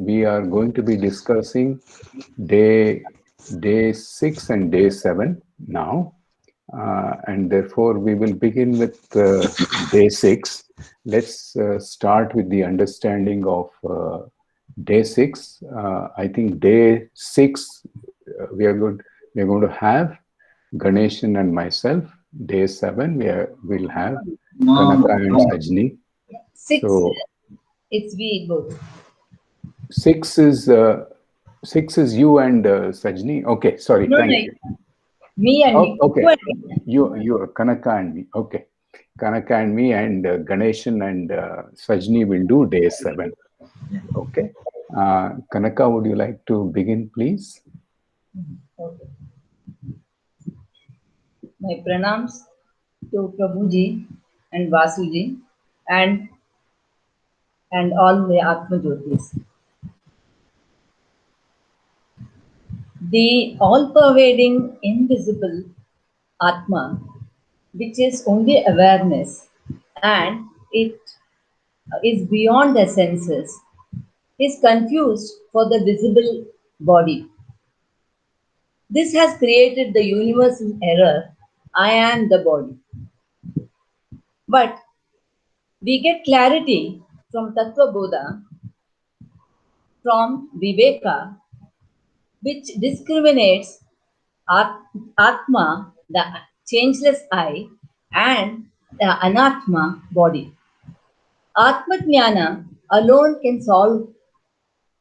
we are going to be discussing day 6 and day 7 now. And therefore, we will begin with day 6. Let's start with the understanding of day 6. I think day 6 we are going to have Ganeshan and myself. Day 7 we'll have Kanaka and Sajni. 6. So it's we both. 6 is you and Sajni. Okay, sorry. No, thank no, you. Me and Oh, okay. you. You Kanaka and me. Okay. Kanaka and me and Ganeshan and Sajni will do day 7. Okay. Kanaka, would you like to begin, please? Okay. My pranams to Prabhuji and Vasuji and all the Atma Jyotis. The all-pervading, invisible Atma, which is only awareness and it is beyond the senses, is confused for the visible body. This has created the universal error, I am the body. But we get clarity from Tatva Bodha, from Viveka, which discriminates Atma, the changeless I, and the Anatma, body. Atma Jnana alone can solve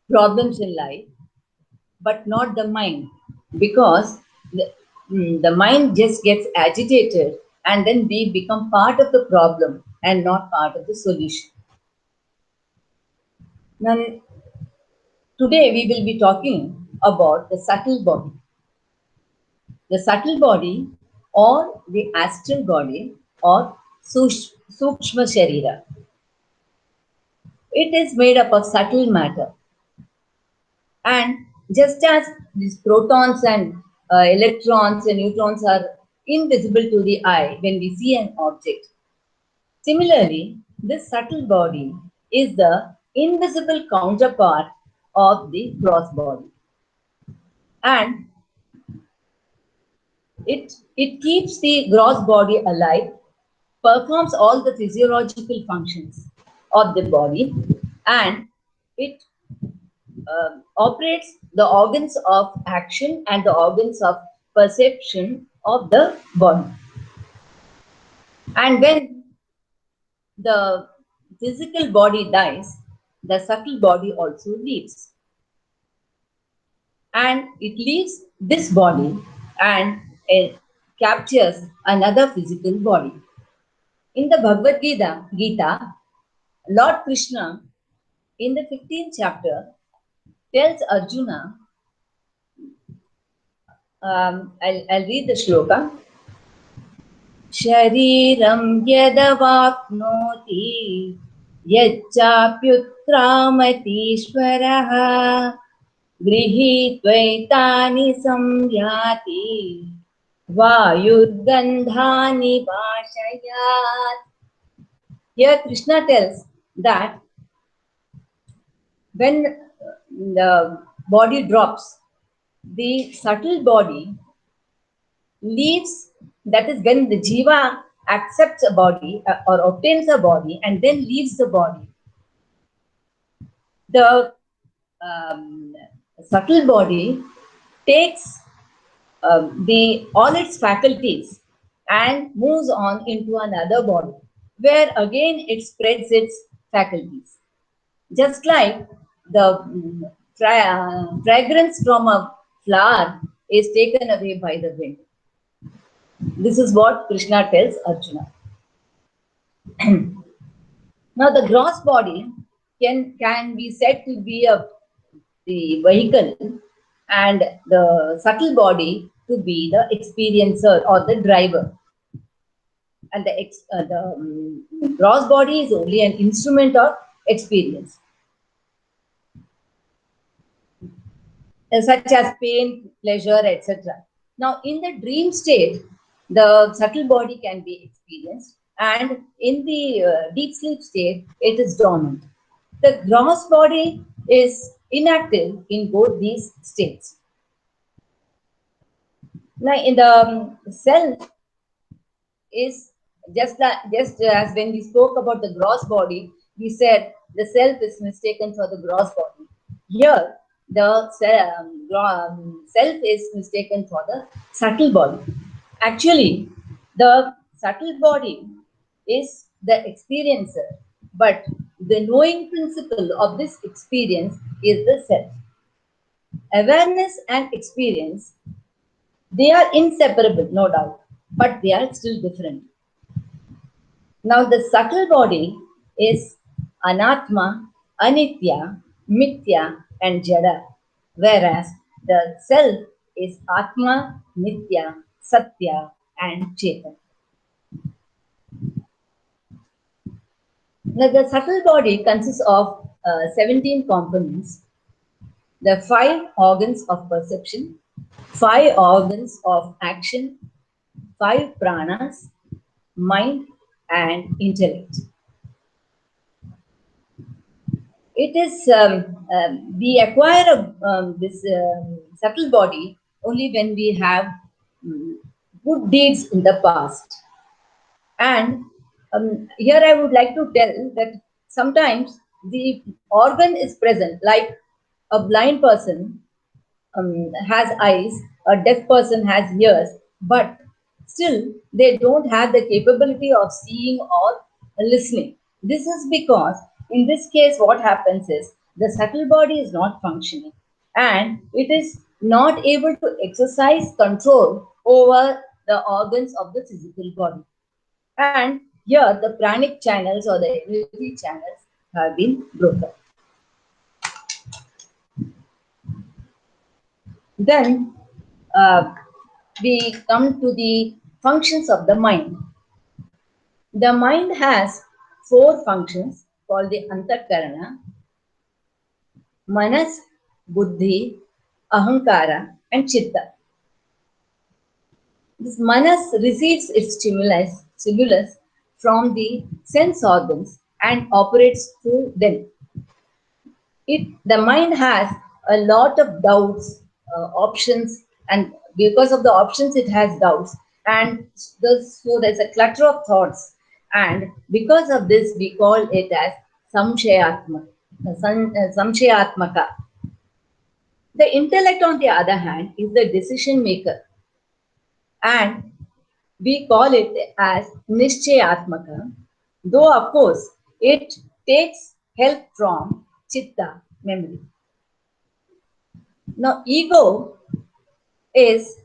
problems in life, but not the mind, because the mind just gets agitated and then we become part of the problem and not part of the solution. Now, today we will be talking about the subtle body. The subtle body or the astral body or Sukshma Sharira. It is made up of subtle matter. And just as these protons and electrons and neutrons are invisible to the eye when we see an object, similarly, this subtle body is the invisible counterpart of the gross body. And it keeps the gross body alive, performs all the physiological functions of the body, and it operates the organs of action and the organs of perception of the body. And when the physical body dies, the subtle body also leaves. And it leaves this body and it captures another physical body. In the Bhagavad Gita, Lord Krishna, in the 15th chapter, tells Arjuna, I'll read the shloka. Shariram yadavapnoti yajjapyutramatishvaraha grihitvaitani samyati vayurgandhani bhashayat. Here Krishna tells that when the body drops, the subtle body leaves, that is when the jiva accepts a body or obtains a body and then leaves the body. The subtle body takes all its faculties and moves on into another body, where again it spreads its faculties. Just like the fragrance from a flower is taken away by the wind. This is what Krishna tells Arjuna. Now the gross body can be said to be the vehicle and the subtle body to be the experiencer or the driver. And the gross body is only an instrument of experience, such as pain, pleasure, etc. Now, in the dream state, the subtle body can be experienced, and in the deep sleep state, it is dormant. The gross body is inactive in both these states. Now, in the self is just as when we spoke about the gross body, we said the self is mistaken for the gross body. Here, the self is mistaken for the subtle body. Actually, the subtle body is the experiencer, but the knowing principle of this experience is the self. Awareness and experience, they are inseparable, no doubt, but they are still different. Now, the subtle body is anatma, anitya, mithya, and jada, whereas the self is atma, nitya, satya, and chetan. Now, the subtle body consists of 17 components, the 5 organs of perception, 5 organs of action, 5 pranas, mind, and intellect. It is, we acquire this subtle body only when we have good deeds in the past. And here I would like to tell that sometimes the organ is present, like a blind person has eyes, a deaf person has ears, but still they don't have the capability of seeing or listening. This is because in this case what happens is the subtle body is not functioning and it is not able to exercise control over the organs of the physical body. And here the pranic channels or the energy channels have been broken. Then we come to the functions of the mind. The mind has 4 functions called the antakarana, manas, buddhi, ahankara, and chitta. This manas receives its stimulus from the sense organs and operates through them. The mind has a lot of doubts, options, and because of the options, it has doubts, and so there's a clutter of thoughts, and because of this, we call it as samshayatmaka. The intellect, on the other hand, is the decision maker, and we call it as nishchayatmaka, though of course it takes help from chitta, memory. Now, ego is,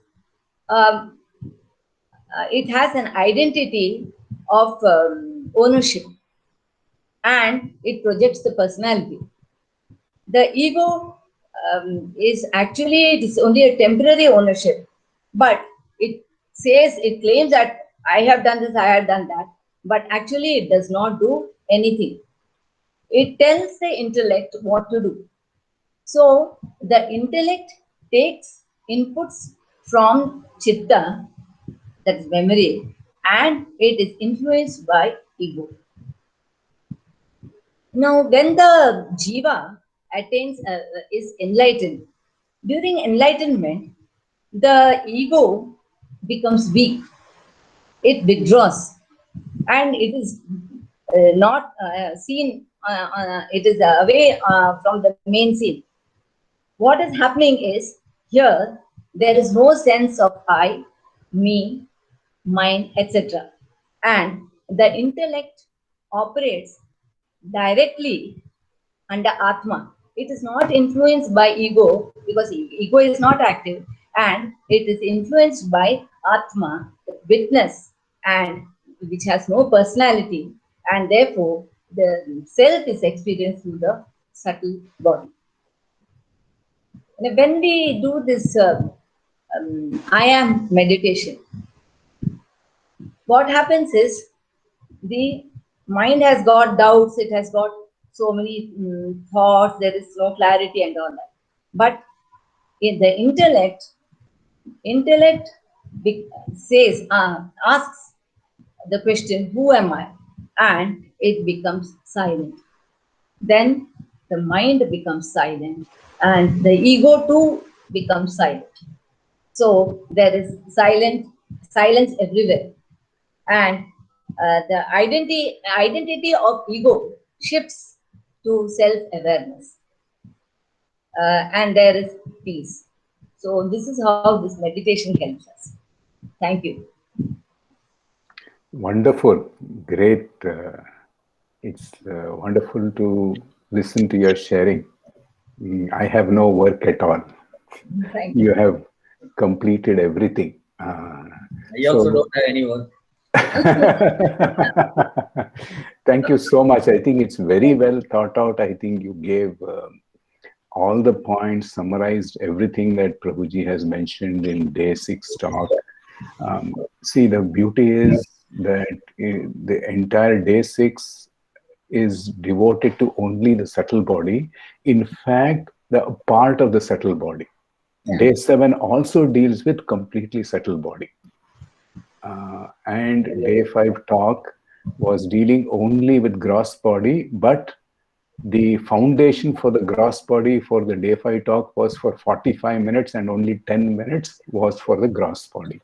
it has an identity of ownership and it projects the personality. The ego is actually, it is only a temporary ownership, but it claims that I have done this, I have done that, but actually it does not do anything. It tells the intellect what to do. So the intellect takes inputs from chitta, that is memory, and it is influenced by ego. Now, when the jiva attains, is enlightened, during enlightenment, the ego becomes weak. It withdraws, and it is not seen. It is away from the main scene. What is happening is here there is no sense of I, me, mine, etc. And the intellect operates directly under Atma. It is not influenced by ego because ego is not active, and it is influenced by Atma, the witness, and which has no personality, and therefore the self is experienced through the subtle body. When we do this I am meditation, what happens is the mind has got doubts, it has got so many thoughts, there is no clarity and all that. But in the intellect says, asks the question, who am I? And it becomes silent. Then the mind becomes silent, and the ego too becomes silent. So there is silence everywhere, and the identity of ego shifts to self-awareness, and there is peace. So this is how this meditation helps us. Thank you. Wonderful. Great. It's wonderful to listen to your sharing. I have no work at all. Thank You you. have completed everything. I also don't have any work. Thank you so much. I think it's very well thought out. I think you gave all the points, summarized everything that Prabhuji has mentioned in day 6 talk. See, the beauty is that the entire day 6 is devoted to only the subtle body. In fact, the part of the subtle body. Yeah. Day 7 also deals with completely subtle body. And day 5 talk was dealing only with gross body, but the foundation for the gross body for the day 5 talk was for 45 minutes and only 10 minutes was for the gross body.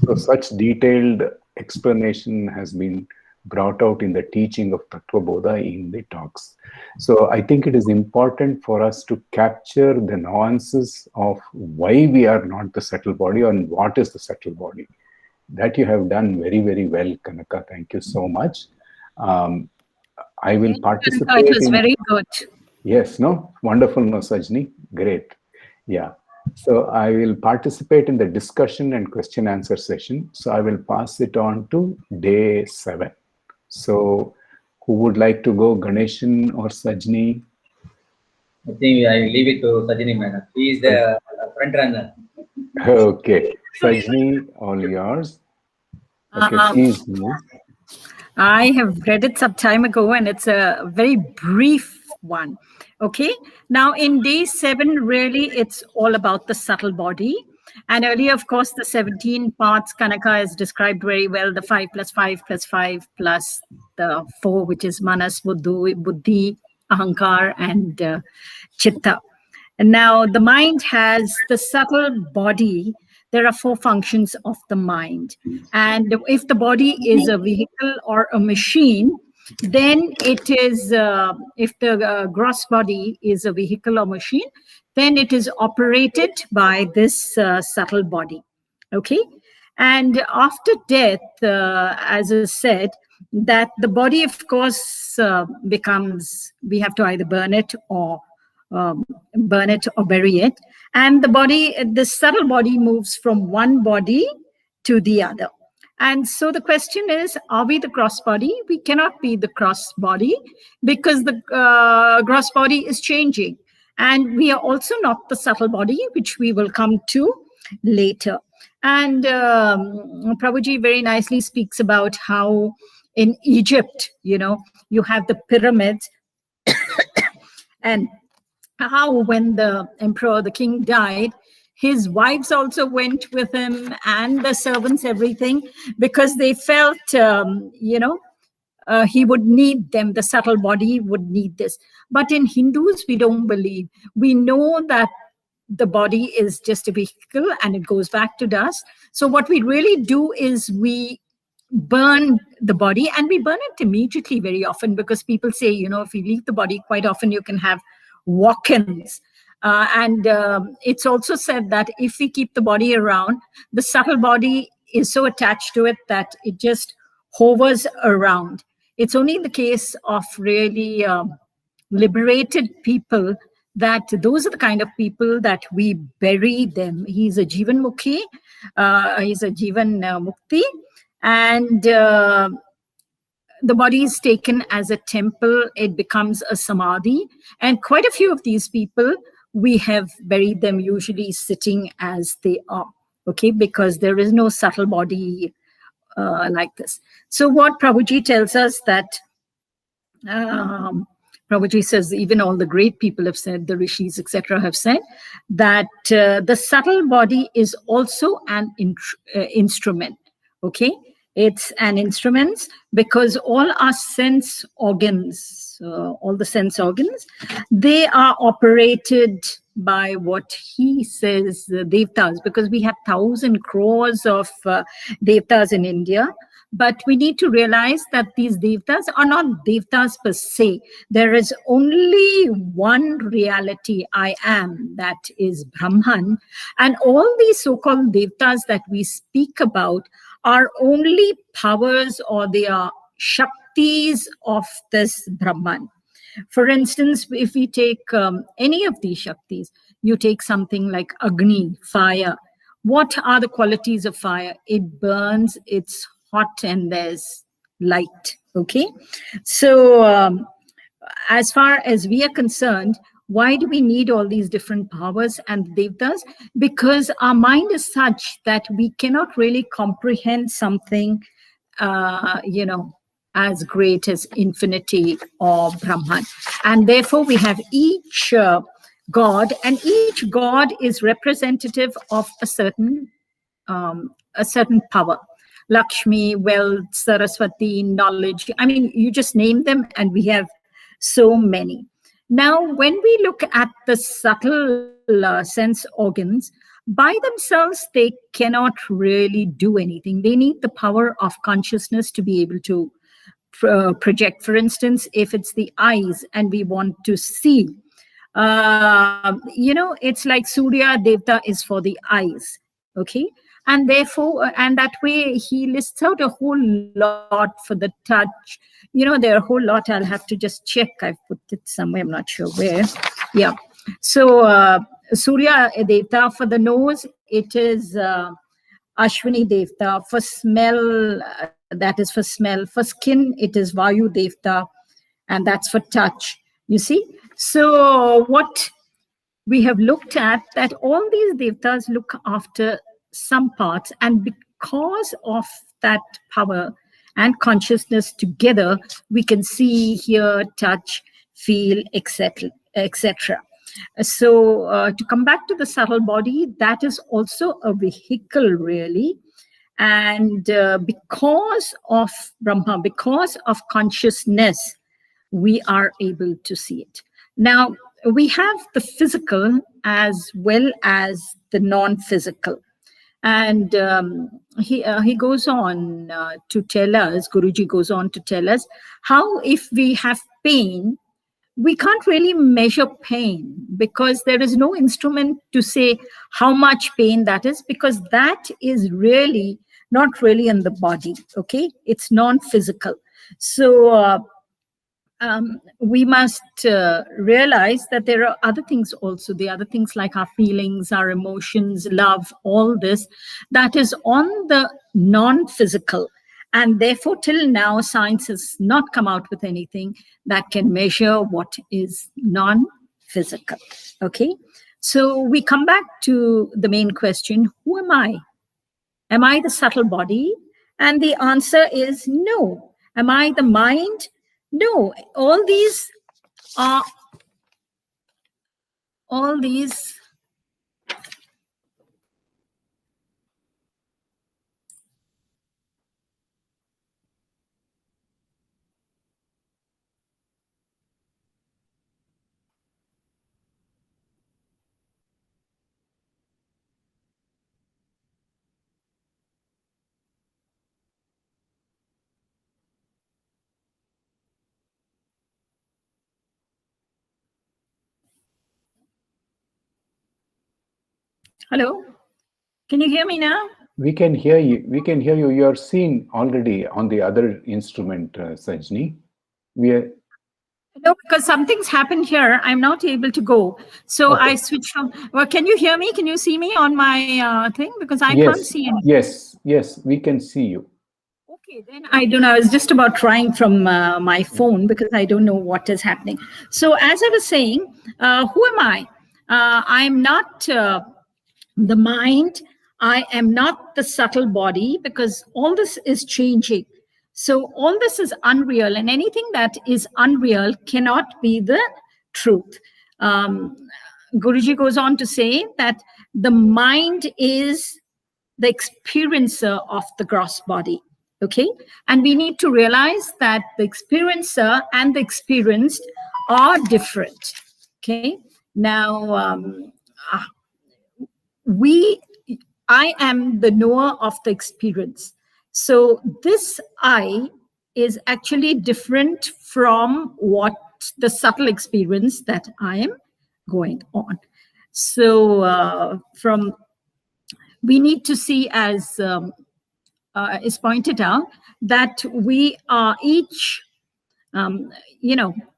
So such detailed explanation has been brought out in the teaching of Tatva Bodha in the talks. So I think it is important for us to capture the nuances of why we are not the subtle body and what is the subtle body. That you have done very, very well, Kanaka. Thank you so much. I will participate. It was very good. Yes, no? Wonderful, no, Sajni? Great. Yeah. So I will participate in the discussion and question answer session. So I will pass it on to day 7. So who would like to go, Ganeshan or Sajni? I think I leave it to Sajini madam. He is the front runner. Okay. Sajni, all yours. Okay, please move. I have read it some time ago, and it's a very brief one. Okay. Now, in day 7, really, it's all about the subtle body. And earlier, of course, the 17 parts, Kanaka has described very well, the 5 plus 5 plus 5 plus the 4, which is Manas, Buddhi, Ahankar, and Chitta. And now the mind has the subtle body. There are 4 functions of the mind. And if the body is a vehicle or a machine, then it is, if the gross body is a vehicle or machine, then it is operated by this subtle body. Okay. And after death, as I said, that the body, of course, becomes, we have to either burn it or bury it. And the body, the subtle body moves from one body to the other. And so the question is, are we the cross body? We cannot be the cross body because the gross body is changing. And we are also not the subtle body, which we will come to later. And Prabhuji very nicely speaks about how in Egypt, you have the pyramids and how when the emperor, the king died, his wives also went with him and the servants, everything, because they felt, he would need them, the subtle body would need this. But in Hindus, we don't believe. We know that the body is just a vehicle and it goes back to dust. So what we really do is we burn the body, and we burn it immediately very often, because people say, if you leave the body, quite often you can have walk-ins. And it's also said that if we keep the body around, the subtle body is so attached to it that it just hovers around. It's only in the case of really liberated people that those are the kind of people that we bury them. He's a Jivan Mukhi, he's a Jivan Mukti, and the body is taken as a temple. It becomes a samadhi. And quite a few of these people, we have buried them usually sitting as they are, okay, because there is no subtle body like this. So what Prabhuji tells us that, Prabhuji says, even all the great people have said, the rishis, etc., have said that the subtle body is also an instrument, okay? It's an instrument because all our sense organs all the sense organs, they are operated by what he says devtas, because we have 1,000 crores of devtas in India. But we need to realize that these devtas are not devtas per se. There is only one reality, I am, that is Brahman. And all these so-called devtas that we speak about are only powers, or they are shaktis of this Brahman. For instance, if we take any of these shaktis, you take something like Agni, fire. What are the qualities of fire? It burns, it's hot, and there's light. Okay, so as far as we are concerned, why do we need all these different powers and devtas? Because our mind is such that we cannot really comprehend something as great as infinity or Brahman. And therefore we have each god, and each god is representative of a certain power. Lakshmi, wealth, Saraswati, knowledge. I mean, you just name them and we have so many. Now, when we look at the subtle sense organs, by themselves, they cannot really do anything. They need the power of consciousness to be able to project. For instance, if it's the eyes and we want to see, it's like Surya Devta is for the eyes. Okay. And therefore, and that way he lists out a whole lot for the touch. There are a whole lot. I'll have to just check. I've put it somewhere. I'm not sure where. Yeah. So Surya Devta for the nose, it is Ashwini Devta. For smell, that is for smell. For skin, it is Vayu Devta, and that's for touch. You see? So what we have looked at, that all these devtas look after some parts, and because of that power and consciousness together, we can see, hear, touch, feel, etc., etc. So to come back to the subtle body, that is also a vehicle, really. And because of Brahma, because of consciousness, we are able to see it. Now, we have the physical as well as the non-physical. And he goes on to tell us, Guruji goes on to tell us, how if we have pain, we can't really measure pain, because there is no instrument to say how much pain that is, because that is really not really in the body. Okay, it's non-physical. So we must realize that there are other things also. The other things like our feelings, our emotions, love, all this, that is on the non-physical. And therefore, till now, science has not come out with anything that can measure what is non-physical. Okay, so we come back to the main question, who am I? Am I the subtle body? And the answer is no. Am I the mind? No. All these Hello, can you hear me now? We can hear you. We can hear you. You are seen already on the other instrument, Sajni. No, because something's happened here. I'm not able to go. So okay. I switched from. Well, can you hear me? Can you see me on my thing? Because I can't see anything. Yes, we can see you. Okay, then I don't know. I was just about trying from my phone because I don't know what is happening. So as I was saying, who am I? I'm not the mind. I am not the subtle body, because all this is changing. So all this is unreal, and anything that is unreal cannot be the truth. Guruji goes on to say that the mind is the experiencer of the gross body. Okay, and we need to realize that the experiencer and the experienced are different. Okay, now I am the knower of the experience. So this I is actually different from what the subtle experience that I am going on. So we need to see, as is pointed out, that we are each,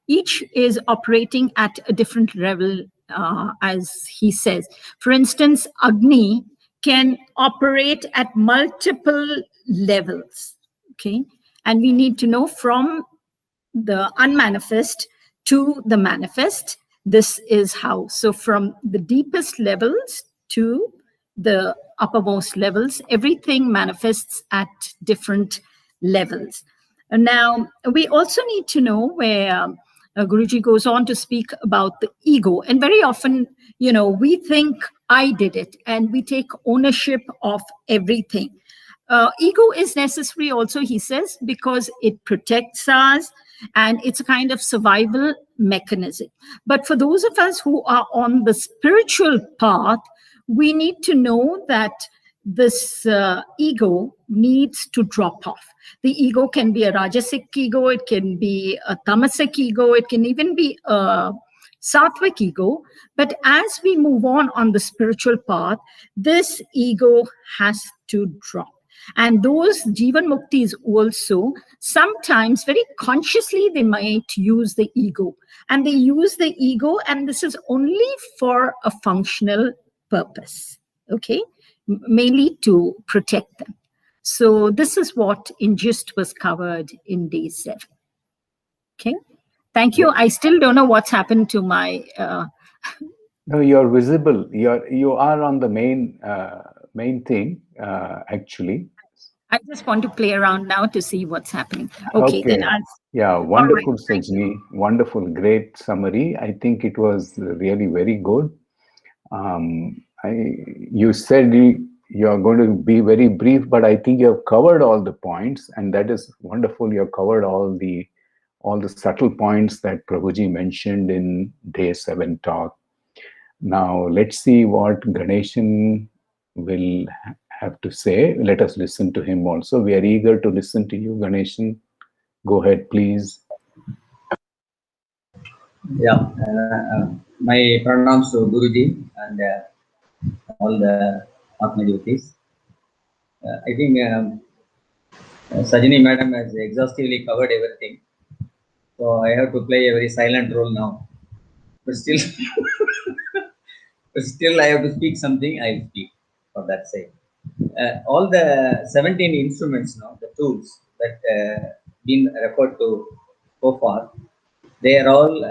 each is operating at a different level, as he says. For instance, Agni can operate at multiple levels, okay? And we need to know from the unmanifest to the manifest, this is how. So from the deepest levels to the uppermost levels, everything manifests at different levels. And now we also need to know where Guruji goes on to speak about the ego. And very often, we think I did it and we take ownership of everything. Ego is necessary also, he says, because it protects us and it's a kind of survival mechanism. But for those of us who are on the spiritual path, we need to know that this ego needs to drop off. The ego can be a rajasic ego, it can be a tamasic ego, it can even be a sattvic ego. But as we move on the spiritual path, this ego has to drop. And those Jivan Muktis also, sometimes very consciously, they might use the ego. And they use the ego, and this is only for a functional purpose, okay? Mainly to protect them. So this is what in gist was covered in day 7. Okay, thank you. I still don't know what's happened to my... No, you're visible. You are on the main thing, actually. I just want to play around now to see what's happening. Okay. Then yeah, wonderful, right. Sajni. Wonderful, great summary. I think it was really very good. You said you are going to be very brief, but I think you have covered all the points, and that is wonderful. You have covered all the subtle points that Prabhuji mentioned in day 7 talk. Now let's see what Ganeshan will have to say. Let us listen to him also. We are eager to listen to you, Ganeshan. Go ahead, please. Yeah, my pranams to Guruji and all the Atmajutis. I think Sajini madam has exhaustively covered everything. So I have to play a very silent role now. But still, I have to speak something, I'll speak for that sake. All the 17 instruments now, the tools that been referred to so far, they are all,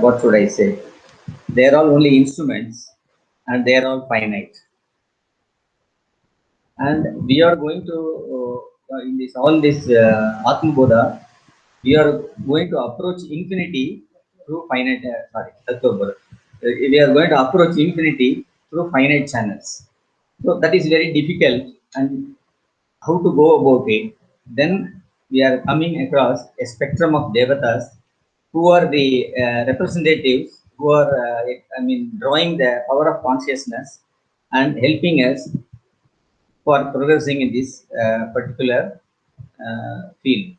what should I say? They are all only instruments and they are all finite. And we are going to, in this Tatva Bodha, we are going to approach infinity through finite, Tatva Bodha. We are going to approach infinity through finite channels. So that is very difficult, and how to go about it. Then we are coming across a spectrum of devatas who are the representatives who are, drawing the power of consciousness and helping us for progressing in this particular field.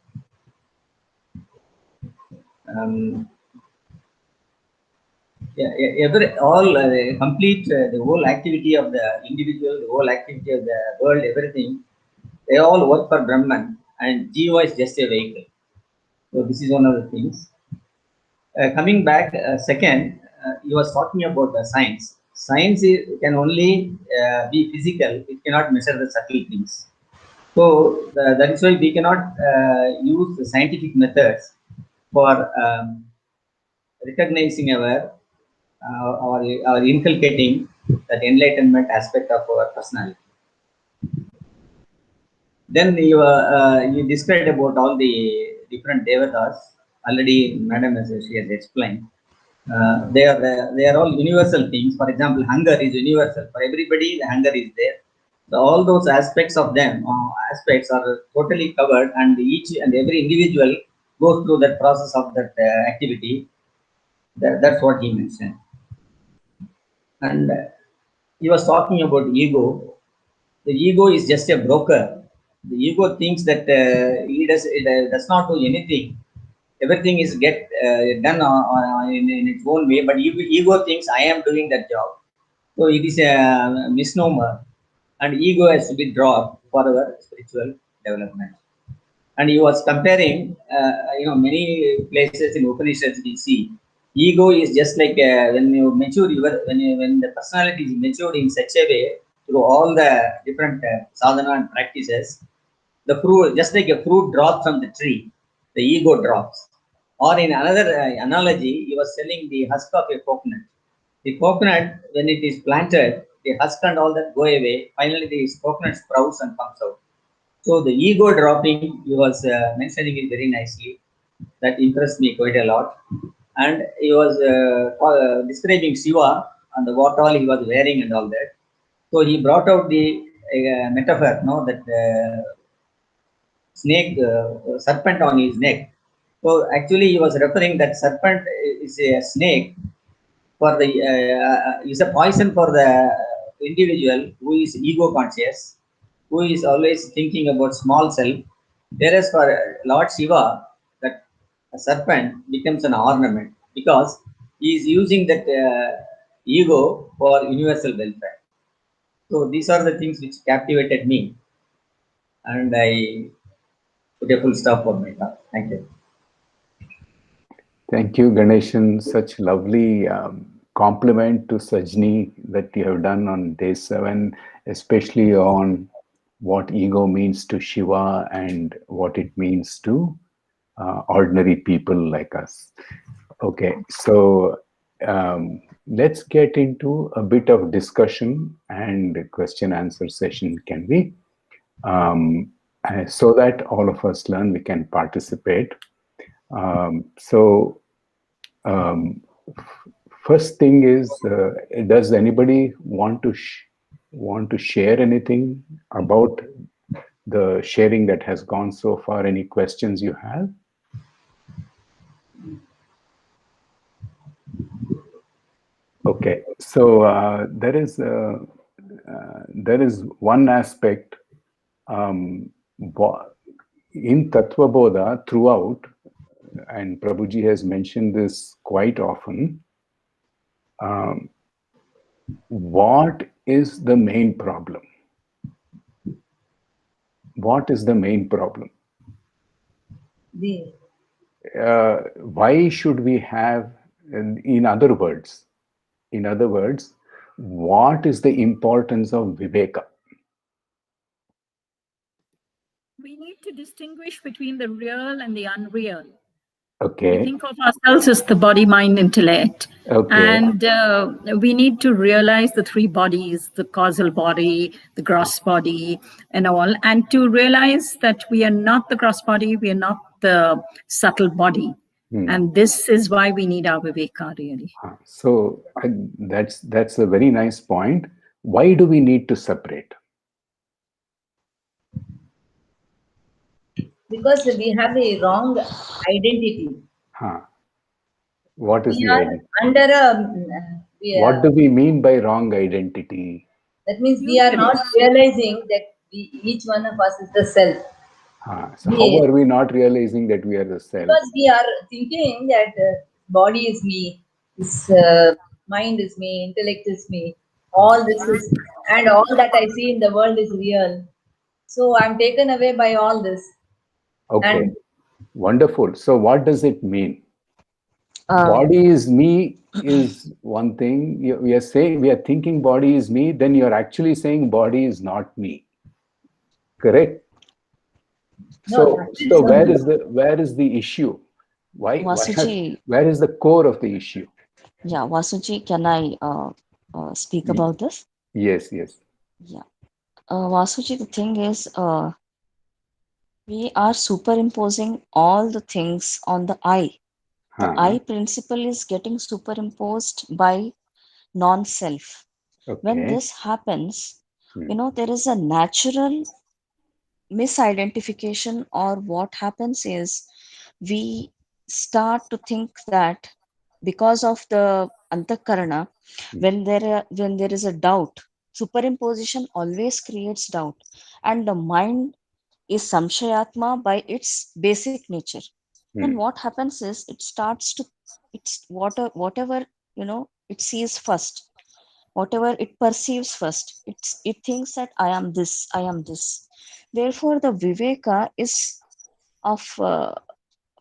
Complete the whole activity of the individual, the whole activity of the world, everything, they all work for Brahman, and Jiva is just a vehicle. So this is one of the things. Coming back, second, you was talking about the science. Science can only be physical; it cannot measure the subtle things. So that is why we cannot use the scientific methods for recognizing our inculcating that enlightenment aspect of our personality. Then you described about all the different devatas. Already, Madam, as she has explained, they are all universal things. For example, hunger is universal for everybody. The hunger is there. all those aspects of them aspects are totally covered, and each and every individual goes through that process of that activity. That's what he mentioned. And he was talking about ego. The ego is just a broker. The ego thinks that it does not do anything. Everything is get done in its own way, but ego thinks I am doing that job. So it is a misnomer, and ego has to be dropped for our spiritual development. And he was comparing, many places in Upanishads we see ego is just like when you mature, when the personality is matured in such a way through all the different sadhana and practices, the fruit, just like a fruit drops from the tree, the ego drops. Or in another analogy, he was selling the husk of a coconut. The coconut, when it is planted, the husk and all that go away. Finally, the coconut sprouts and comes out. So the ego dropping, he was mentioning it very nicely. That impressed me quite a lot. And he was describing Shiva and what all he was wearing and all that. So he brought out the metaphor, no, that snake, serpent on his neck. So actually, he was referring that serpent is a snake for the is a poison for the individual who is ego conscious, who is always thinking about small self. Whereas for Lord Shiva, that a serpent becomes an ornament because he is using that ego for universal welfare. So these are the things which captivated me, and I put a full stop for my talk. Thank you. Thank you, Ganeshan. Such lovely compliment to Sajni that you have done on day 7, especially on what ego means to Shiva and what it means to ordinary people like us. Okay, so let's get into a bit of discussion and question answer session, can we? So that all of us learn, we can participate. First thing is, does anybody want to share anything about the sharing that has gone so far? Any questions you have? Okay, so there is one aspect in Tatva Bodha throughout, and Prabhuji has mentioned this quite often. What is the main problem? What is the main problem? Why should we have, in other words, what is the importance of Viveka? We need to distinguish between the real and the unreal. Okay. We think of ourselves as the body, mind, intellect. Okay. And we need to realize the 3 bodies, the causal body, the gross body, and all. And to realize that we are not the gross body, we are not the subtle body. And this is why we need our Viveka, really. So that's a very nice point. Why do we need to separate? Because we have a wrong identity. What is we the are identity? under a. What do we mean by wrong identity? That means we are not realizing that each one of us is the self. So how are we not realizing that we are the self? Because we are thinking that body is me, this mind is me, intellect is me, all this is, and all that I see in the world is real. So I'm taken away by all this. Okay, and wonderful. So what does it mean? Body is me is one thing. We are saying, we are thinking body is me, then you're actually saying body is not me. Correct? So where is the issue? Why? Vasuji, where is the core of the issue? yeah, Vasuji, can I speak about this? Yes. Yeah. Vasuji, the thing is, we are superimposing all the things on the I. The I principle is getting superimposed by non-self. Okay. When this happens, there is a natural misidentification, or what happens is we start to think that because of the antakarana, when there is a doubt, superimposition always creates doubt, and the mind is samshayatma by its basic nature. Then what happens is it starts to, whatever it sees first, whatever it perceives first, it thinks that I am this, I am this. Therefore the viveka is of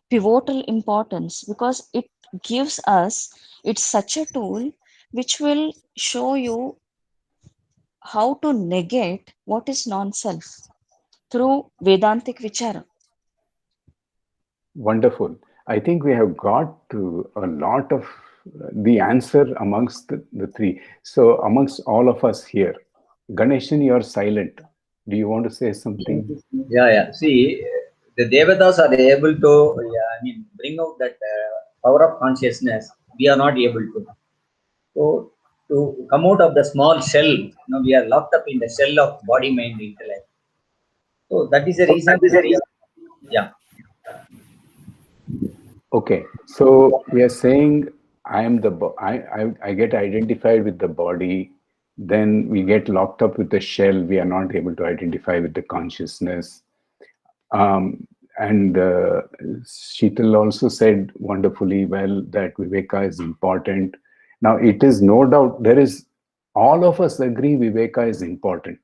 pivotal importance, because it gives us, it's such a tool which will show you how to negate what is non-self through Vedantic Vichara. Wonderful. I think we have got to a lot of the answer amongst the three. So amongst all of us here, Ganeshan, you're silent. Do you want to say something? Yeah. See, the Devatas are able to, bring out that power of consciousness. We are not able to. So, to come out of the small shell, we are locked up in the shell of body, mind, intellect. So that is the reason. Yeah. Okay, so we are saying I am I get identified with the body, then we get locked up with the shell. We are not able to identify with the consciousness. And Sheetal also said wonderfully well that Viveka is important. Now, it is no doubt, all of us agree Viveka is important.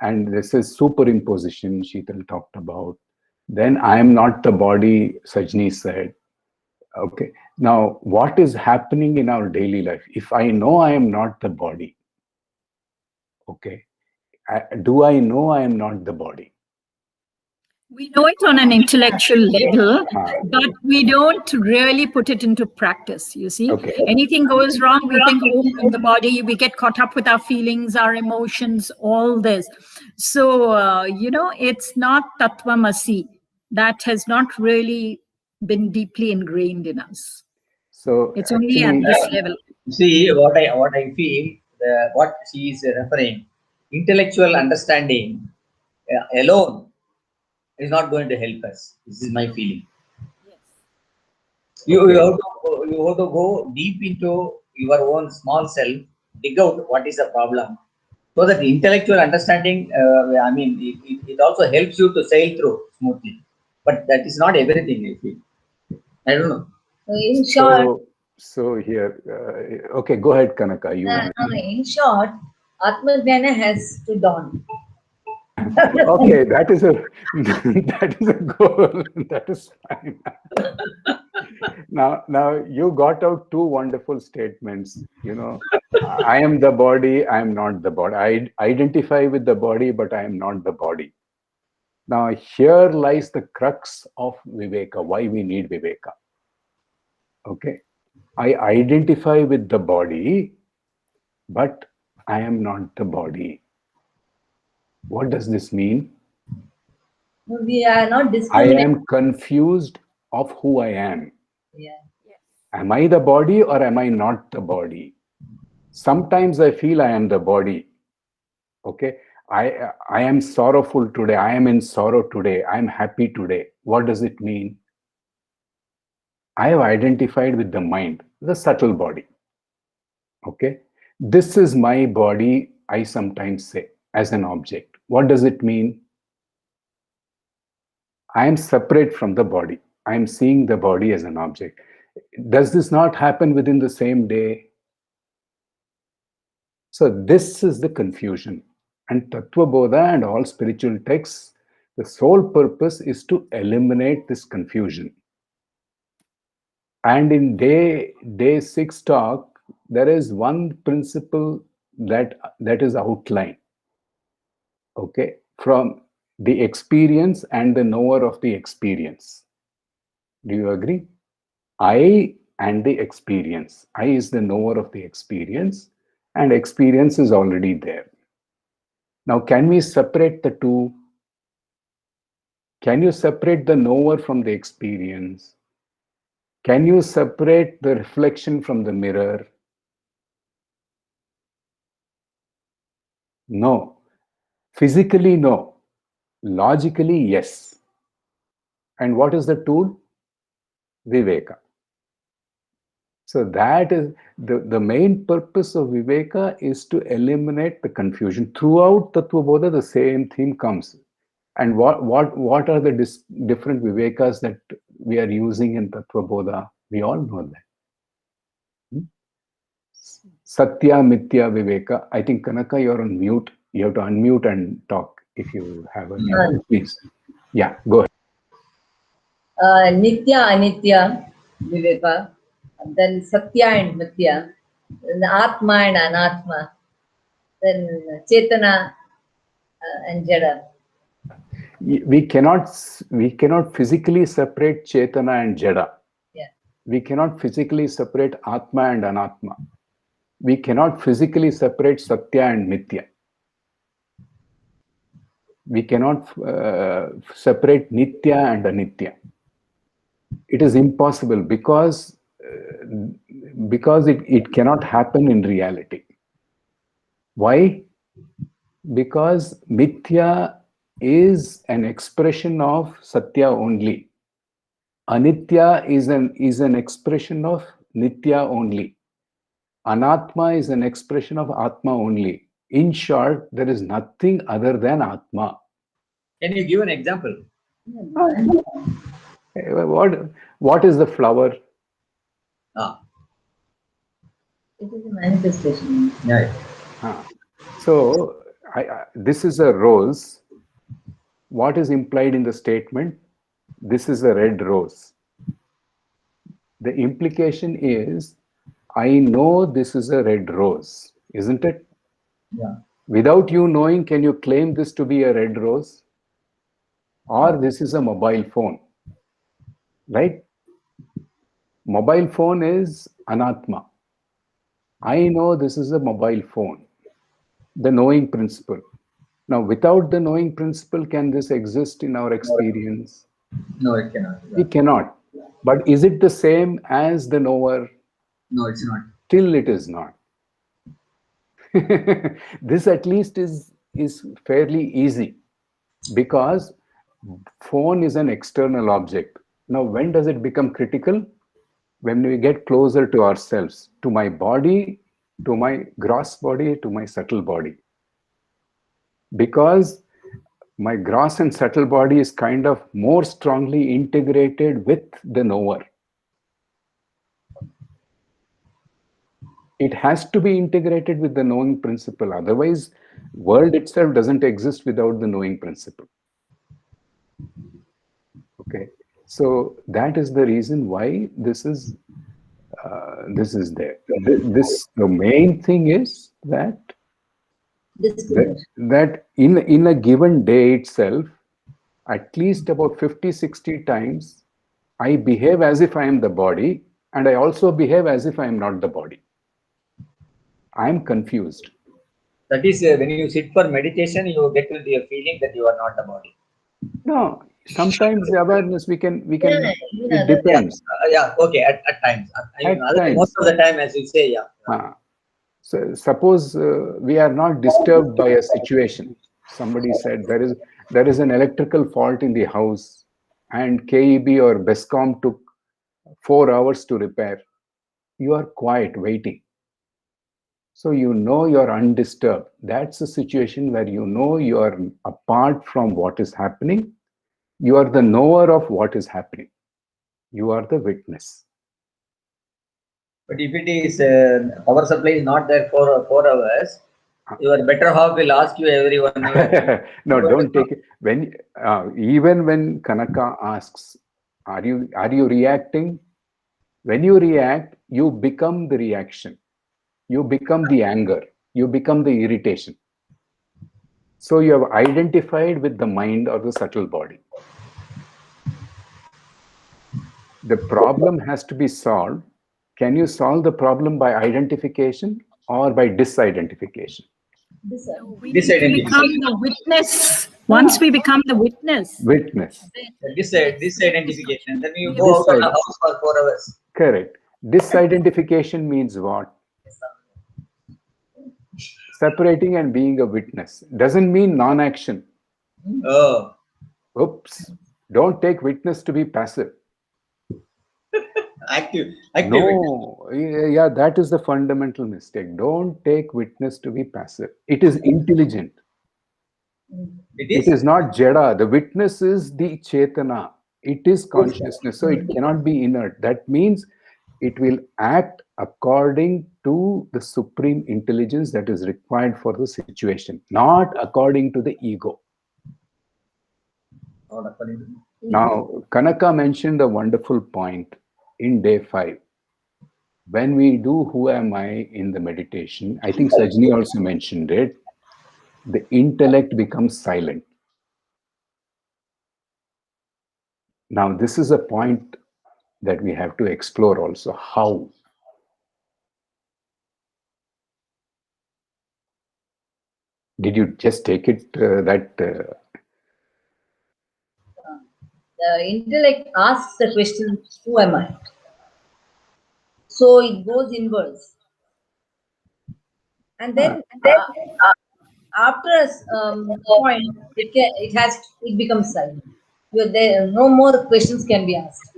And this is superimposition, Sheetal talked about. Then I am not the body, Sajni said. Okay. Now, what is happening in our daily life? If I know I am not the body, okay, do I know I am not the body? We know it on an intellectual level, but we don't really put it into practice, you see. Okay. Anything goes wrong, we think, oh, I'm the body, we get caught up with our feelings, our emotions, all this. So, it's not Tattvamasi. That has not really been deeply ingrained in us. So it's only at this level. See, what I feel, what she is referring, intellectual understanding alone is not going to help us. This is my feeling. Yes. You have to go deep into your own small self, dig out what is the problem, so that intellectual understanding, it also helps you to sail through smoothly. But that is not everything, I feel. I don't know. In short, so here, okay, go ahead, Kanaka. in short, Atmajnana has to dawn. Okay, that is a goal. That is fine. Now you got out two wonderful statements. I am the body, I am not the body. I identify with the body, but I am not the body. Now here lies the crux of Viveka, why we need Viveka. Okay. I identify with the body, but I am not the body. What does this mean? We are not I discriminating. am confused of who I am. Yeah. Am I the body or am I not the body? Sometimes I feel I am the body. Okay. I am sorrowful today. I am in sorrow today. I am happy today. What does it mean? I have identified with the mind, the subtle body. Okay. This is my body, I sometimes say, as an object. What does it mean? I am separate from the body. I am seeing the body as an object. Does this not happen within the same day? So this is the confusion. And Tatva Bodha and all spiritual texts, the sole purpose is to eliminate this confusion. And in day 6 talk, there is one principle that is outlined. Okay, from the experience and the knower of the experience. Do you agree? I and the experience. I is the knower of the experience, and experience is already there. Now, can we separate the two? Can you separate the knower from the experience? Can you separate the reflection from the mirror? No. Physically, no. Logically, yes. And what is the tool? Viveka. So that is the main purpose of Viveka, is to eliminate the confusion. Throughout Tatva Bodha, the same theme comes. And what are the different Vivekas that we are using in Tatva Bodha? We all know that. Satya, Mithya, Viveka. I think, Kanaka, you're on mute. You have to unmute and talk if you have a name. Please. Yeah, go ahead. Nitya, Anitya, Viveka, then Satya and Mithya, then Atma and Anatma, then Chetana and Jada. We cannot physically separate Chetana and Jada. Yeah. We cannot physically separate Atma and Anatma. We cannot physically separate Satya and Mithya. We cannot separate Nitya and Anitya. It is impossible because it cannot happen in reality. Why? Because Mithya is an expression of Satya only. Anitya is an expression of Nitya only. Anatma is an expression of Atma only. In short, there is nothing other than Atma. Can you give an example? What is the flower? It is a manifestation. Yeah. So this is a rose. What is implied in the statement? This is a red rose. The implication is, I know this is a red rose, isn't it? Yeah. Without you knowing, can you claim this to be a red rose? Or this is a mobile phone, right? Mobile phone is Anatma. I know this is a mobile phone, the knowing principle. Now, without the knowing principle, can this exist in our experience? No, it cannot. Yeah. We cannot. But is it the same as the knower? No, it's not. Still, it is not. This at least is fairly easy, because phone is an external object. Now, when does it become critical? When we get closer to ourselves, to my body, to my gross body, to my subtle body. Because my gross and subtle body is kind of more strongly integrated with the knower. It has to be integrated with the knowing principle. Otherwise, world itself doesn't exist without the knowing principle. Okay, so that is the reason why this is there. The main thing is that in a given day itself, at least about 50-60 times, I behave as if I am the body, and I also behave as if I am not the body. I am confused. That is, when you sit for meditation, you get to the feeling that you are not the body. No, sometimes the awareness we can. It that- depends. Yeah. Okay. At times. Most of the time, as you say, yeah. So suppose we are not disturbed by a situation. Somebody said there is an electrical fault in the house, and KEB or BESCOM took 4 hours to repair. You are quiet, waiting. So you know you're undisturbed. That's a situation where you know you are apart from what is happening. You are the knower of what is happening. You are the witness. But if it is power supply is not there for 4 hours, your better half will ask you every 1 hour. No, don't take it. Even when Kanaka asks, are you reacting? When you react, you become the reaction. You become the anger. You become the irritation. So you have identified with the mind or the subtle body. The problem has to be solved. Can you solve the problem by identification or by disidentification? We need to become the witness. Once we become the witness. Disidentification. Then you go out of the house for 4 hours. Correct. Disidentification means what? separating and being a witness doesn't mean non-action. Oh, Oops. Don't take witness to be passive. active. No, yeah, that is the fundamental mistake. Don't take witness to be passive. It is intelligent. It is not Jada. The witness is the Chetana. It is consciousness. So it cannot be inert. That means it will act according to the supreme intelligence that is required for the situation, not according to the ego. Now, Kanaka mentioned a wonderful point in day 5. When we do Who Am I in the meditation, I think Sajni also mentioned it, the intellect becomes silent. Now, this is a point that we have to explore also. How? Did you just take it The intellect asks the question, who am I? So it goes inwards. And then after a point, it becomes silent. There, no more questions can be asked.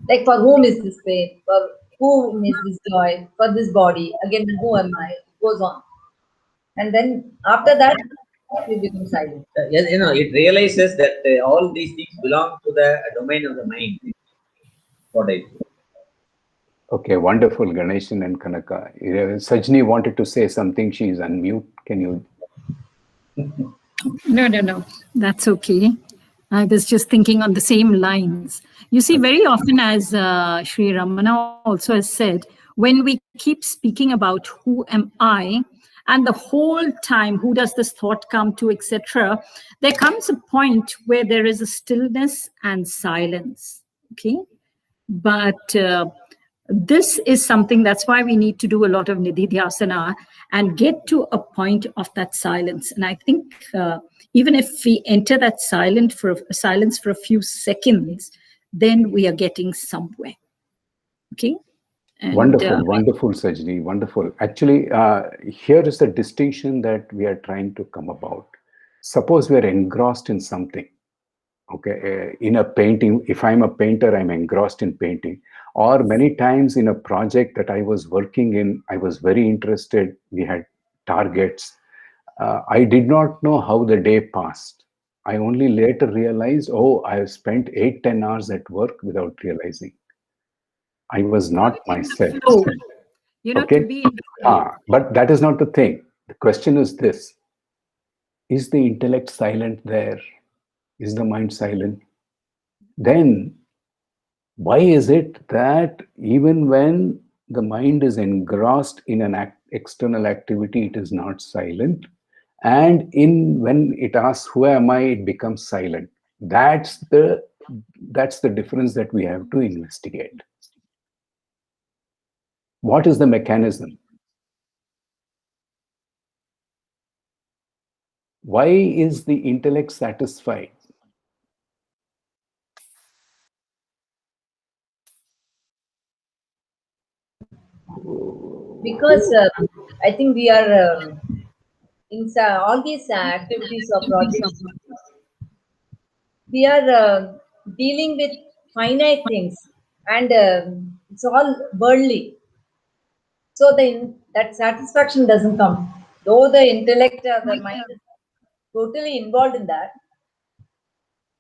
Like, for whom is this pain? For whom is this joy? For this body? Again, who am I? It goes on. And then after that, it becomes silent. Yes, it realizes that all these things belong to the domain of the mind. What I feel. Okay, wonderful, Ganeshan and Kanaka. Sajni wanted to say something. She is unmute. Can you? No. That's okay. I was just thinking on the same lines. You see, very often, as Sri Ramana also has said, when we keep speaking about who am I, and the whole time, who does this thought come to, etc., there comes a point where there is a stillness and silence. Okay, but this is something, that's why we need to do a lot of nididhyasana and get to a point of that silence. And I think even if we enter that silence for a few seconds, then we are getting somewhere. Okay. And, wonderful, Sajni, wonderful. Actually, here is the distinction that we are trying to come about. Suppose we are engrossed in something. Okay, in a painting, if I'm a painter, I'm engrossed in painting. Or many times in a project that I was working in, I was very interested. We had targets. I did not know how the day passed. I only later realized, oh, I have spent 8-10 hours at work without realizing. I was not myself. Okay? To be in the flow. But that is not the thing. The question is this: is the intellect silent there? Is the mind silent? Then why is it that even when the mind is engrossed in an external activity, it is not silent? And when it asks, who am I, it becomes silent. That's the difference that we have to investigate. What is the mechanism? Why is the intellect satisfied? Because I think we are in all these activities or projects, we are dealing with finite things, and it's all worldly. So that satisfaction doesn't come. Though the intellect, the mind is totally involved in that.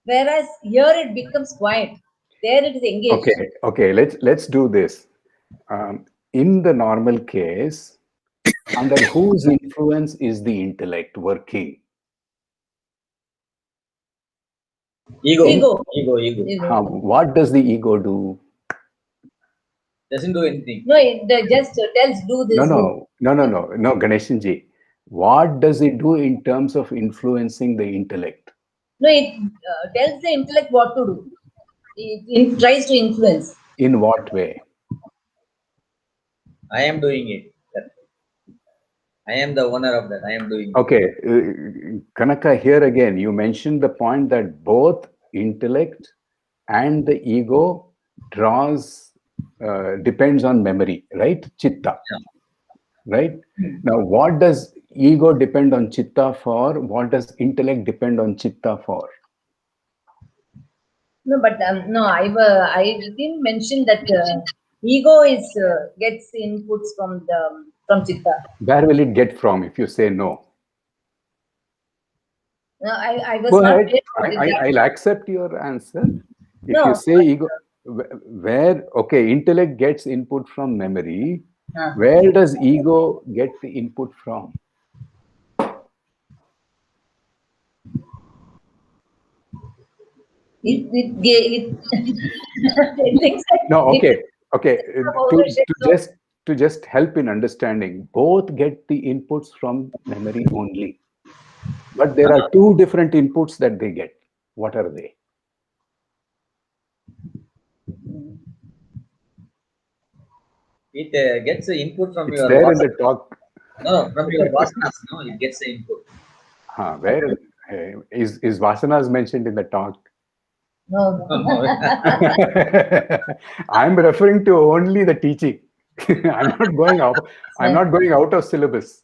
Whereas here it becomes quiet. There it is engaged. Okay. Let's do this. In the normal case, under whose influence is the intellect working? Ego. What does the ego do? Doesn't do anything. No, it just tells do this. No, Ganeshan ji. What does it do in terms of influencing the intellect? No, it tells the intellect what to do. It tries to influence. In what way? I am doing it. I am the owner of that. I am doing it. Okay. Kanaka, here again, you mentioned the point that both intellect and the ego depends on memory, right? Chitta. Yeah. right? Now, what does ego depend on chitta for? What does intellect depend on chitta for? No, but no, I didn't mention that ego is gets inputs from chitta. Where will it get from if you say no? No, I was Go not ahead. clear about it. I'll accept your answer. If No, you say ego, where, okay, intellect gets input from memory, where does ego get the input from? it's exactly No, okay. from ownership. To just help in understanding, both get the inputs from memory only. But there are two different inputs that they get. What are they? It gets the input from It's your there in vasanas. the talk. No, from your vasanas. No, it gets the input. Where is vasanas mentioned in the talk? No. I'm referring to only the teaching. I'm not going out. I'm not going out of syllabus.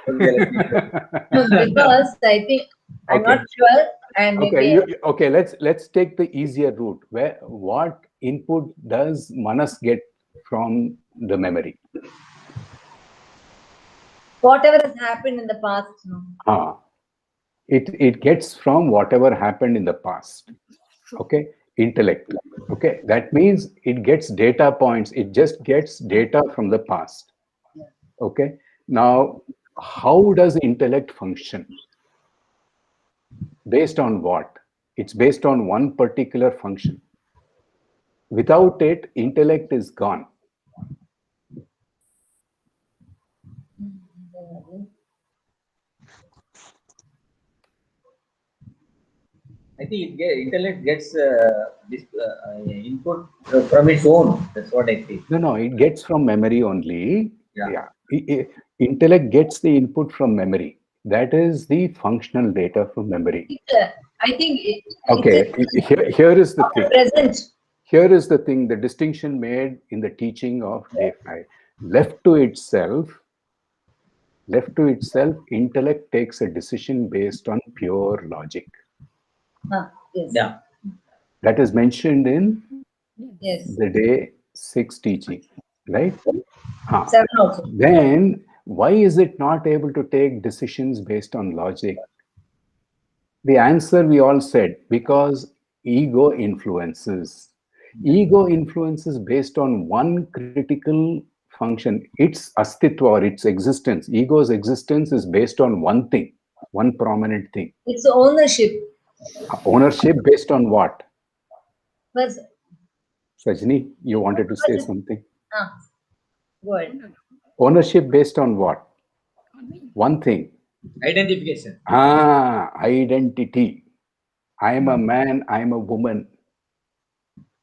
Because I think I'm Okay. not sure, and maybe Okay. Let's take the easier route. What input does Manas get from the memory? whatever has happened in the past. No. It gets from whatever happened in the past. Okay, intellect. Okay, that means it gets data points. It just gets data from the past. Okay, now how does intellect function? Based on what? It's based on one particular function. Without it, intellect is gone. I think intellect gets this input from its own. That's what I think. No, it gets from memory only. Yeah. Intellect gets the input from memory. That is the functional data from memory. I think Okay, here is the thing. Present. Here is the thing, the distinction made in the teaching of day 5. Left to itself, intellect takes a decision based on pure logic. Yes. Yeah. That is mentioned in Yes. the day 6 teaching, right? 7 also. Then why is it not able to take decisions based on logic? The answer we all said, because ego influences. Ego influences based on one critical function, its astitva or its existence. Ego's existence is based on one thing, one prominent thing. It's ownership. Ownership based on what? First, Sajni, you wanted to say something? Go ahead. Ownership based on what? One thing. Identification. Identity. I'm a man, I'm a woman.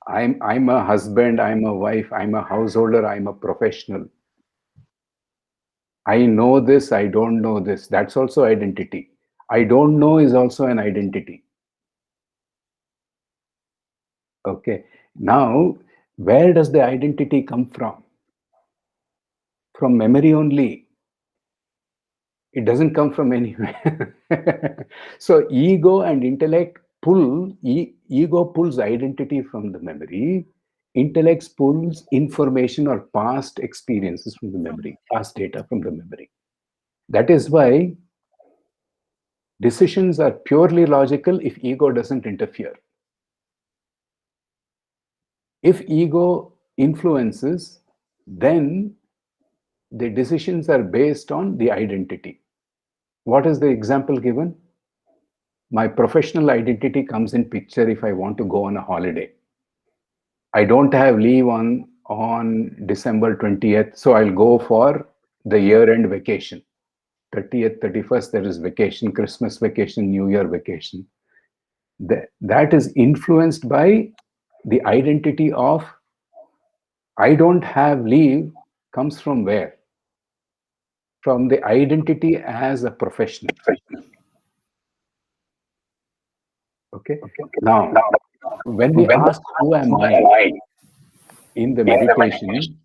I'm a husband, I'm a wife, I'm a householder, I'm a professional. I know this, I don't know this. That's also identity. I don't know is also an identity. Okay. Now, where does the identity come from? From memory only. It doesn't come from anywhere. So ego and intellect ego pulls identity from the memory. Intellect pulls information or past experiences from the memory, past data from the memory. That is why decisions are purely logical if ego doesn't interfere. If ego influences, then the decisions are based on the identity. What is the example given? My professional identity comes in picture if I want to go on a holiday. I don't have leave on December 20th, so I'll go for the year-end vacation. 30th, 31st, there is vacation, Christmas vacation, New Year vacation. That is influenced by the identity of I don't have leave comes from where? From the identity as a professional. Okay. Now, when we ask who am I in the meditation,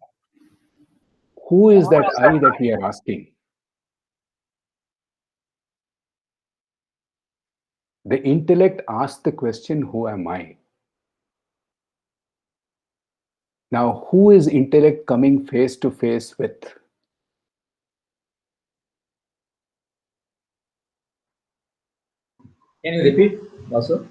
Who is that I that we are asking? The intellect asks the question, who am I? Now, who is intellect coming face to face with? Can you repeat also?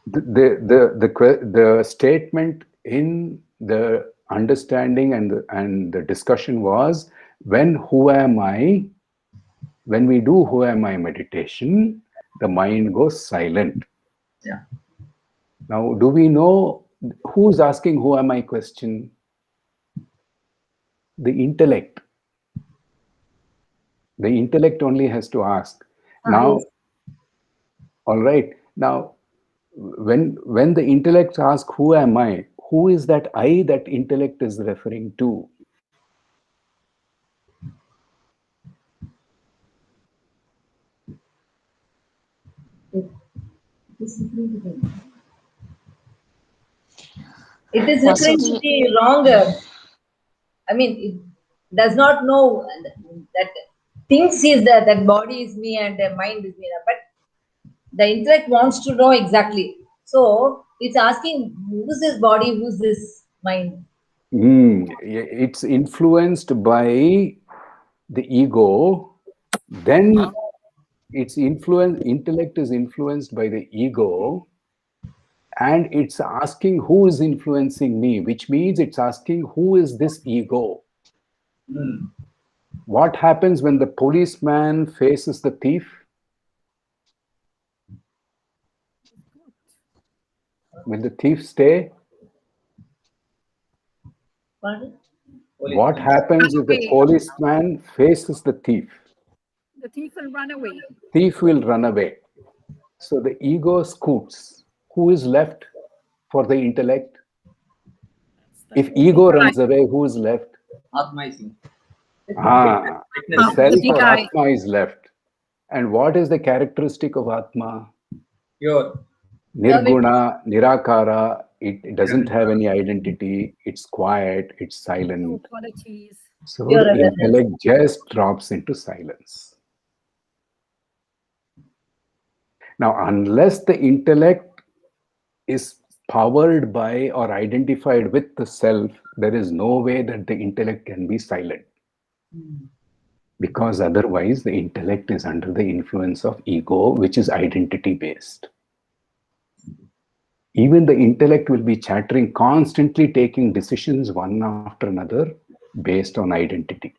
The statement in the understanding and the discussion was, when we do who am I meditation, the mind goes silent. Yeah. Now, do we know who's asking who am I question? The intellect. The intellect only has to ask. Now, Yes. all right. Now, when the intellect asks who am I, who is that I that intellect is referring to? It is referring to the wrong. I mean, it does not know that thinks is that body is me and the mind is me, but the intellect wants to know exactly. So it's asking who's this body, who's this mind. It's influenced by the ego. Then intellect is influenced by the ego, and it's asking who is influencing me, which means it's asking who is this ego. What happens when the policeman faces the thief? Will the thief stay? Pardon? What happens if the policeman faces the thief? The thief will run away. Thief will run away. So the ego scoots. Who is left for the intellect? If ego runs away, who is left? Atma is in. The self the big or I. Atma is left. And what is the characteristic of Atma? Pure. Nirguna, Nirakara. It doesn't have any identity. It's quiet. It's silent. Qualities. So Pure the awareness. intellect just drops into silence. Now, unless the intellect is powered by or identified with the self, there is no way that the intellect can be silent. Because otherwise, the intellect is under the influence of ego, which is identity based. Even the intellect will be chattering, constantly taking decisions one after another based on identity.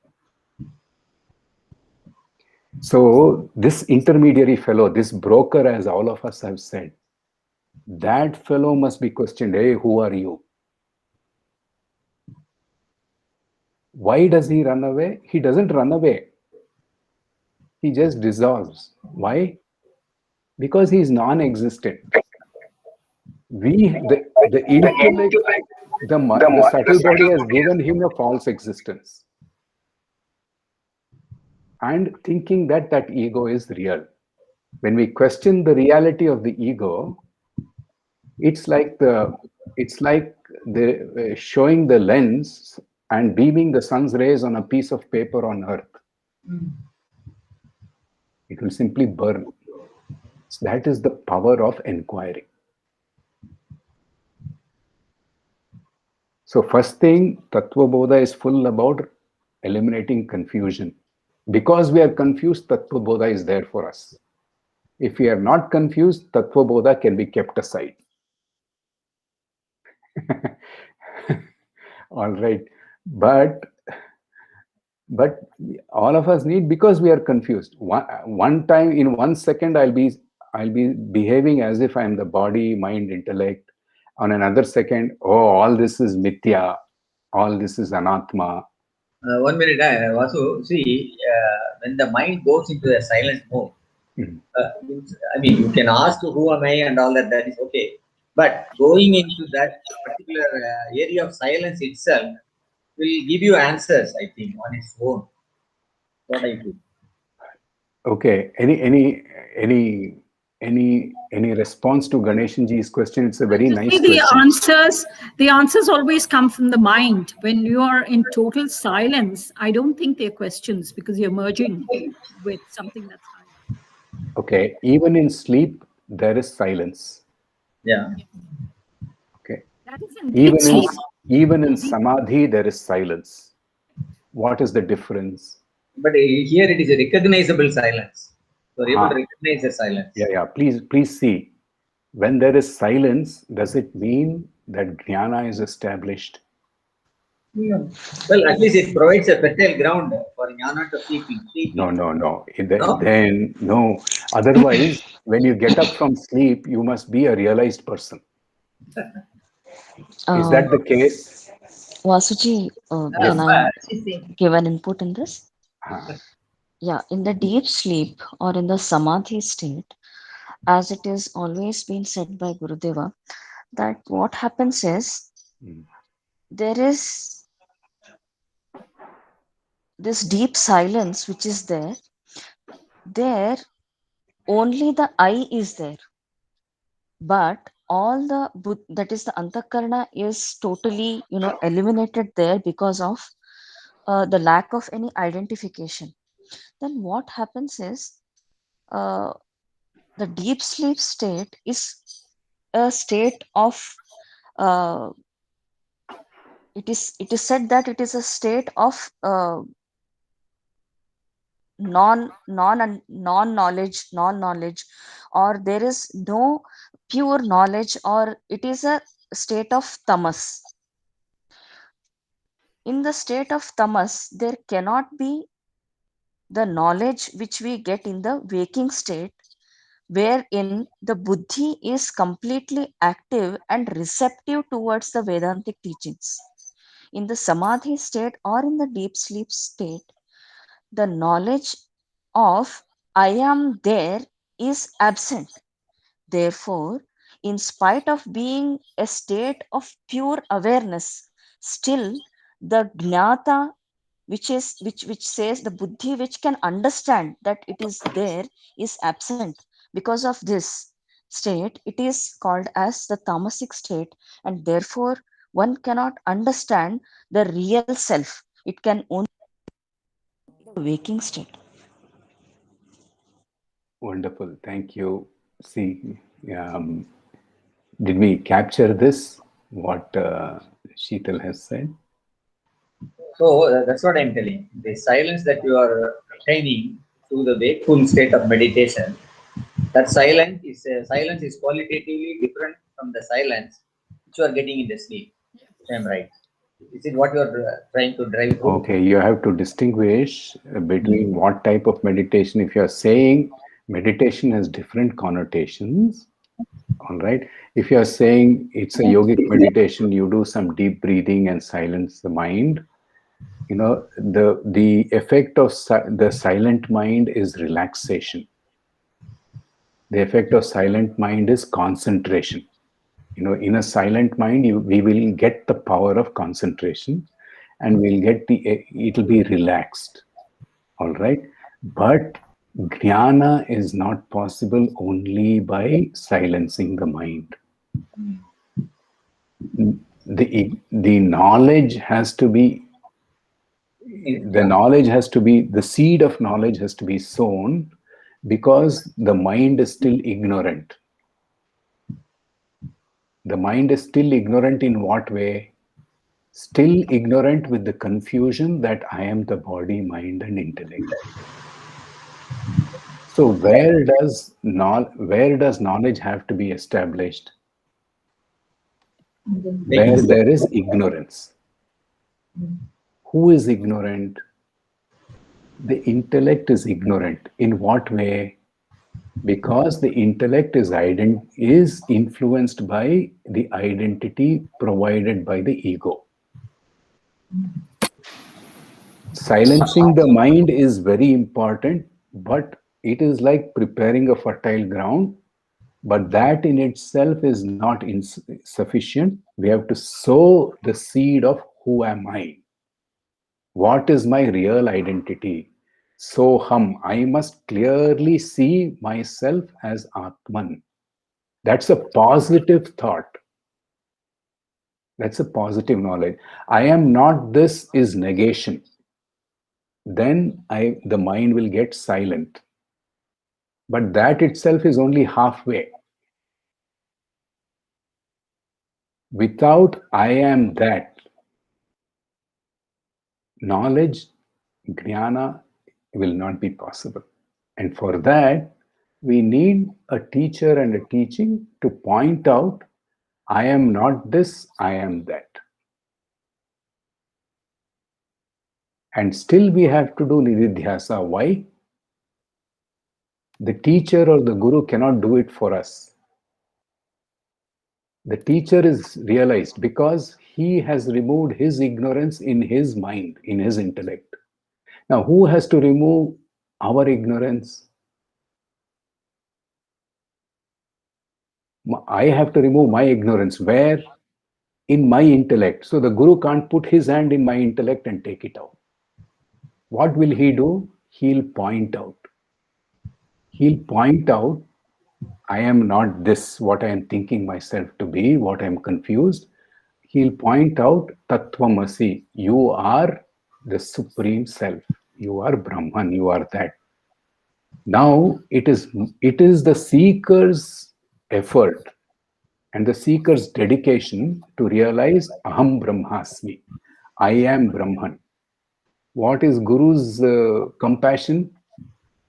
So this intermediary fellow, this broker, as all of us have said, that fellow must be questioned. Hey, who are you? Why does he run away? He doesn't run away. He just dissolves. Why? Because he is non-existent. The intellect, the subtle body has given him a false existence, and thinking that that ego is real. When we question the reality of the ego, it's like showing the lens and beaming the sun's rays on a piece of paper on earth. It will simply burn. So that is the power of inquiry. So first thing, Tatva Bodha is full about eliminating confusion. Because we are confused, Tatva Bodha is there for us. If we are not confused, Tatva Bodha can be kept aside. All right. But all of us need, because we are confused. One time, in 1 second, I'll be behaving as if I'm the body, mind, intellect. On another second, oh, all this is mithya, all this is anatma. 1 minute, Vasu. See, when the mind goes into a silent mode, I mean, you can ask who am I and all that. That is okay. But going into that particular area of silence itself will give you answers, I think, on its own. What I do. Okay. Any any response to Ganeshanji's question? It's a very You nice see, question. the answers always come from the mind. When you are in total silence, I don't think they're questions because you're merging with something that's higher. Okay, even in sleep, there is silence. Yeah. Okay, That is in deep sleep. even in samadhi, there is silence. What is the difference? But here it is a recognizable silence. So you're able to recognize the silence. Yeah. Please see. When there is silence, does it mean that jnana is established? Yeah. Well, at least it provides a fertile ground for jnana to keep increasing. No. No? Then no. Otherwise, when you get up from sleep, you must be a realized person. Is that the case? Vasuji, Yes. can I She's saying. give an input in this? Huh. Yeah, in the deep sleep or in the samadhi state, as it is always been said by Gurudeva, that what happens is Mm. there is this deep silence which is there only the I is there, but all the that is the antakarna is totally eliminated there because of the lack of any identification. Then what happens is uh, the deep sleep state is a state of uh, it is said that it is a state of non knowledge, or there is no pure knowledge, or it is a state of tamas. In the state of tamas there cannot be the knowledge which we get in the waking state, wherein the buddhi is completely active and receptive towards the Vedantic teachings. In the samadhi state or in the deep sleep state, the knowledge of I am there is absent. Therefore, in spite of being a state of pure awareness, still the jnata, which says the buddhi which can understand that it is there, is absent. Because of this state, it is called as the tamasic state, and therefore one cannot understand the real self. It can only be the waking state. Wonderful. Thank you. See, did we capture this? What Sheetal has said? So that's what I'm telling. The silence that you are attaining through the wakeful state of meditation, that silence is qualitatively different from the silence which you are getting in the sleep. I'm right. Is it what you are trying to drive through? Okay, you have to distinguish between what type of meditation. If you are saying meditation has different connotations, all right. If you are saying it's a yogic meditation, you do some deep breathing and silence the mind. The effect of the silent mind is relaxation. The effect of silent mind is concentration. In a silent mind, we will get the power of concentration, and it'll be relaxed. All right. But jnana is not possible only by silencing the mind. The knowledge has to be the seed of knowledge has to be sown, because the mind is still ignorant. The mind is still ignorant in what way? Still ignorant with the confusion that I am the body, mind, and intellect. So where does knowledge have to be established? Where there is ignorance. Who is ignorant? The intellect is ignorant. In what way? Because the intellect is influenced by the identity provided by the ego. Silencing the mind is very important, but it is like preparing a fertile ground. But that in itself is not sufficient. We have to sow the seed of who am I? What is my real identity? Soham. I must clearly see myself as Atman. That's a positive thought. That's a positive knowledge. I am not this is negation. Then the mind will get silent. But that itself is only halfway. Without I am that, knowledge, jnana will not be possible. And for that, we need a teacher and a teaching to point out, I am not this, I am that. And still we have to do nididhyasa. Why? The teacher or the guru cannot do it for us. The teacher is realized because he has removed his ignorance in his mind, in his intellect. Now, who has to remove our ignorance? I have to remove my ignorance. Where? In my intellect. So the guru can't put his hand in my intellect and take it out. What will he do? He'll point out. He'll point out, I am not this, what I am thinking myself to be, what I am confused. He'll point out, Tattvamasi, you are the Supreme Self. You are Brahman, you are that. Now, it is the seeker's effort and the seeker's dedication to realize Aham Brahmasmi. I am Brahman. What is Guru's compassion?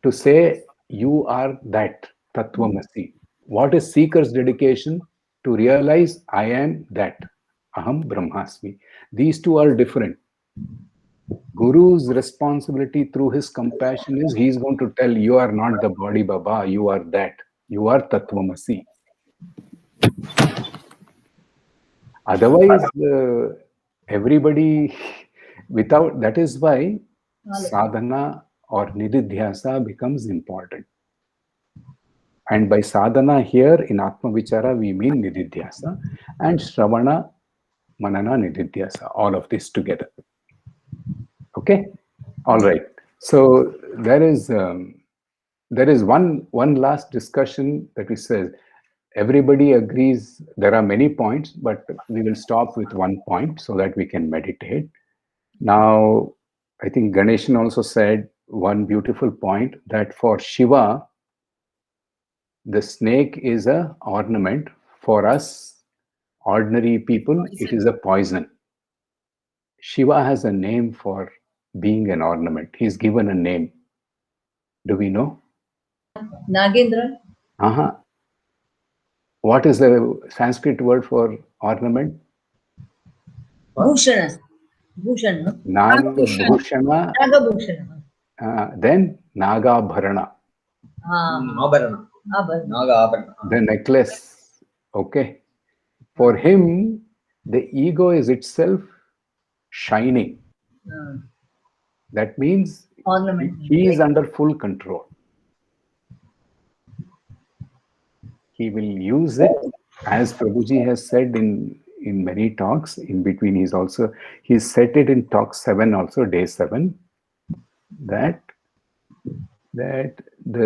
To say, you are that, Tattvamasi. What is seeker's dedication? To realize, I am that, Aham Brahmasmi. These two are different. Guru's responsibility through his compassion is, he is going to tell, you are not the body, Baba, you are that. You are Tattvamasi. Otherwise, everybody, without, that is why sadhana or nididhyasa becomes important. And by sadhana here in Atma Vichara, we mean nididhyasa, and Shravana, Manana, nididhyasa, all of this together. Okay? All right. So there is one last discussion that we says, everybody agrees there are many points, but we will stop with one point so that we can meditate. Now, I think Ganeshan also said one beautiful point, that for Shiva, the snake is an ornament. For us, ordinary people, it is a poison. Shiva has a name for being an ornament. He's given a name. Do we know? Nagendra. What is the Sanskrit word for ornament? Bhushana. Bhushana. Nagabhushana. Nagabhushana. Then Nagabharana. Abharana. Naga Abharana. The necklace. Okay. For him, the ego is itself shining. That means Ornament. he is under full control. He will use it, as Prabhuji has said in many talks. In between, he's said it in talk 7 also, day 7, that the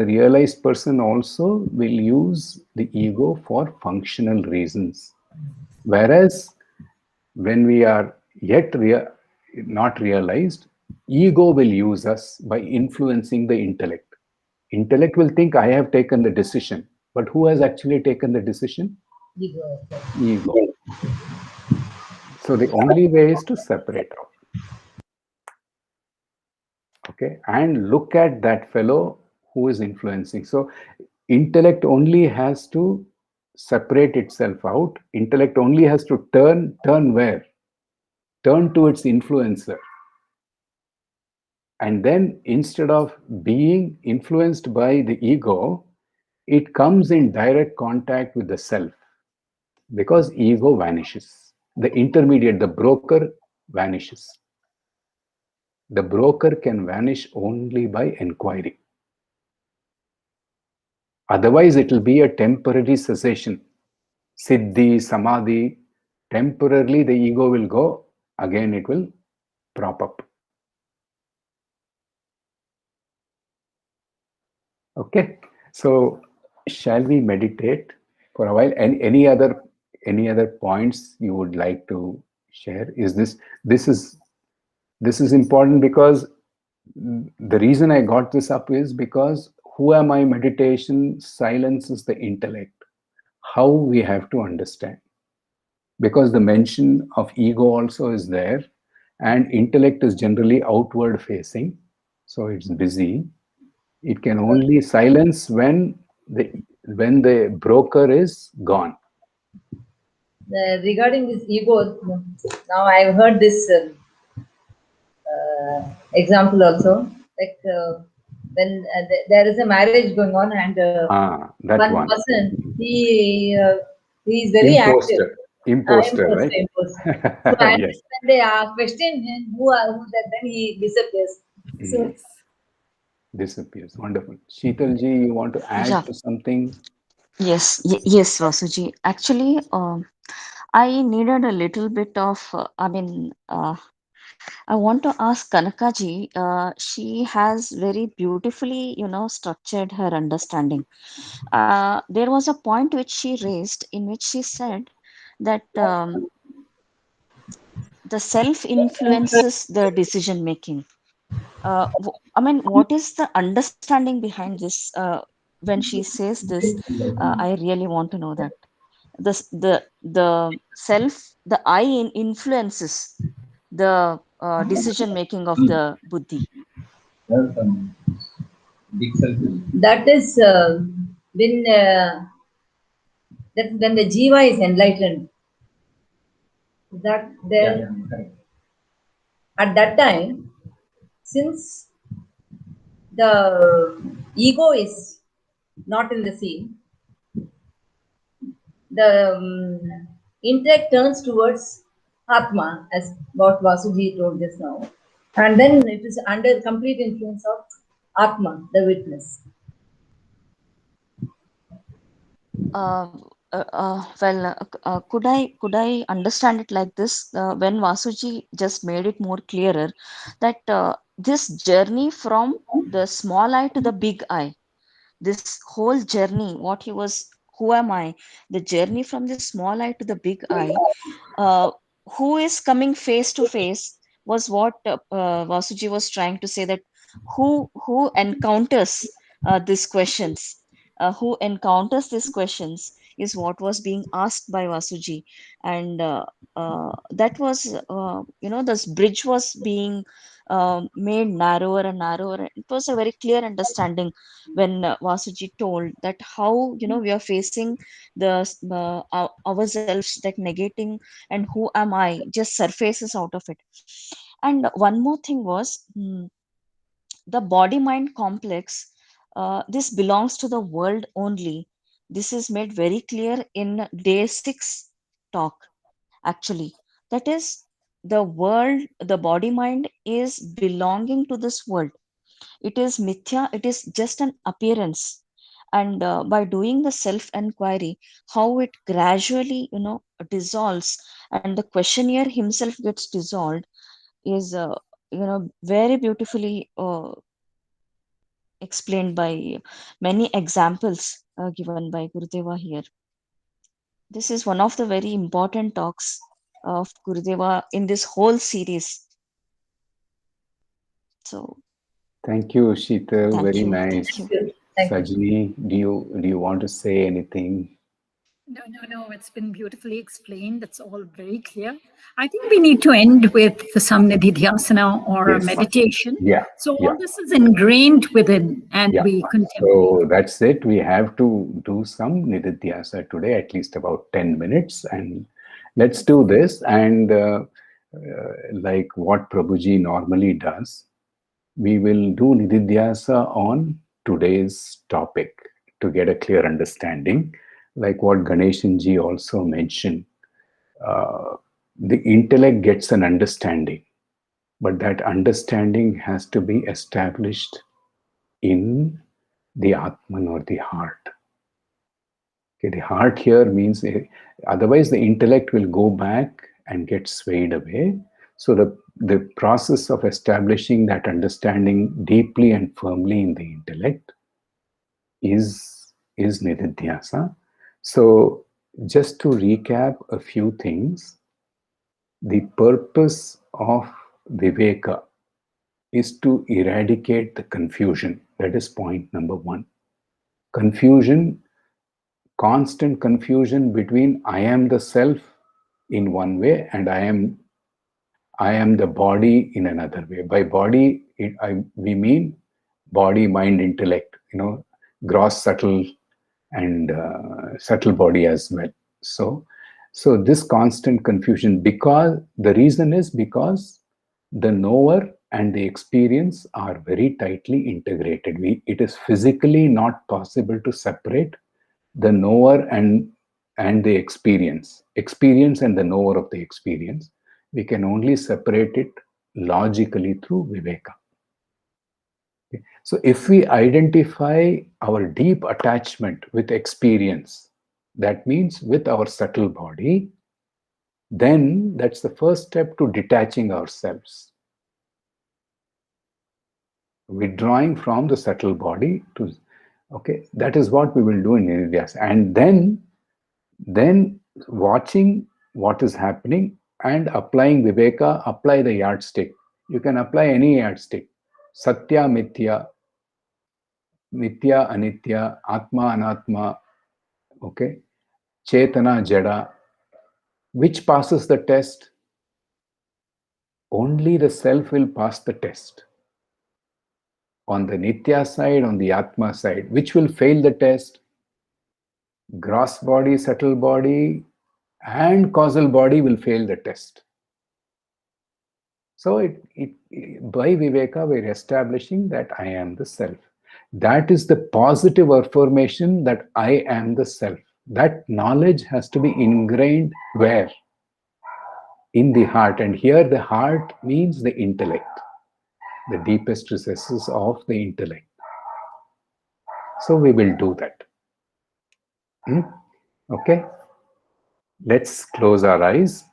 realized person also will use the ego for functional reasons. Whereas when we are yet not realized, ego will use us by influencing the intellect. Intellect will think, I have taken the decision. But who has actually taken the decision? Ego. Ego. So the only way is to separate out. Okay, and look at that fellow who is influencing. So intellect only has to separate itself out. Intellect only has to turn where? Turn to its influencer. And then instead of being influenced by the ego, it comes in direct contact with the self, because ego vanishes. The intermediate, the broker, vanishes. The broker can vanish only by inquiry. Otherwise, it will be a temporary cessation. Siddhi, Samadhi, temporarily the ego will go, again it will prop up. Okay, so shall we meditate for a while? And any other points you would like to share? This is important because the reason I got this up is because who am I meditation silences the intellect. How we have to understand, because the mention of ego also is there, and intellect is generally outward facing, so it's busy. It can only silence when the broker is gone. Regarding this ego, now I've heard this example also. Like when there is a marriage going on, and That one one. person he is very active. Imposter, right? Imposter. So and Yes. when they question him who that, then he disappears. So Disappears. Wonderful. Sheetalji, you want to Yeah. add to something? Yes, Vasuji. Actually, I needed a little bit of, I want to ask Kanakaji. She has very beautifully, structured her understanding. There was a point which she raised in which she said that the self influences the decision making. What is the understanding behind this? When she says this, I really want to know that the self, the influences the decision making of the buddhi. Big self. that is when when the jiva is enlightened. That then Correct. at that time, since the ego is not in the scene, the intellect turns towards Atma, as what Vasuji told just now, and then it is under complete influence of Atma, the witness. uh, could I understand it like this, when Vasuji just made it more clearer that this journey from the small eye to the big eye, this whole journey, what he was, who am I, the journey from the small eye to the big eye, uh, who is coming face to face, was what Vasuji was trying to say, that who encounters these questions, who encounters these questions is what was being asked by Vasuji. And that was, this bridge was being made narrower and narrower. It was a very clear understanding when Vasuji told that how, we are facing ourselves, that negating and who am I just surfaces out of it. And one more thing was, the body mind complex, this belongs to the world only. This is made very clear in day 6 talk, actually. That is, the world, the body mind is belonging to this world. It is mithya, it is just an appearance. And by doing the self enquiry, how it gradually, dissolves, and the questionnaire himself gets dissolved, is very beautifully explained by many examples given by Gurudeva here. This is one of the very important talks of Gurudeva in this whole series. So Thank you, Sheetal. thank Very you, nice. thank you. Thank you. Sajni, do you want to say anything? No. It's been beautifully explained. It's all very clear. I think we need to end with some nididhyasana or a Yes. meditation. Yeah. So Yeah. all this is ingrained within, and Yeah. we contemplate. So that's it. We have to do some nididhyasa today, at least about 10 minutes. And let's do this. And like what Prabhuji normally does, we will do nididhyasa on today's topic to get a clear understanding. Like what Ganeshanji also mentioned, the intellect gets an understanding, but that understanding has to be established in the Atman or the heart. Okay, the heart here means, otherwise the intellect will go back and get swayed away. So the process of establishing that understanding deeply and firmly in the intellect is nididhyasa. So just to recap a few things, the purpose of viveka is to eradicate the confusion. That is point number one. Confusion, constant confusion between I am the self in one way and I am the body in another way. By body, we mean body, mind, intellect, gross, subtle, and subtle body as well. So this constant confusion, because the reason is because the knower and the experience are very tightly integrated. It is physically not possible to separate the knower and the experience and the knower of the experience. We can only separate it logically through viveka. So if we identify our deep attachment with experience, that means with our subtle body, then that's the first step to detaching ourselves, withdrawing from the subtle body to, okay, that is what we will do in Nididhyasa. And then watching what is happening and applying viveka, apply the yardstick. You can apply any yardstick. Satya, mithya, nitya, anitya, atma, anatma, okay, chetana, jada. Which passes the test? Only the self will pass the test. On the nitya side, on the atma side, which will fail the test? Gross body, subtle body, and causal body will fail the test. So by viveka, we're establishing that I am the self. That is the positive affirmation that I am the self. That knowledge has to be ingrained where? In the heart. And here the heart means the intellect, the deepest recesses of the intellect. So we will do that. Okay? Let's close our eyes.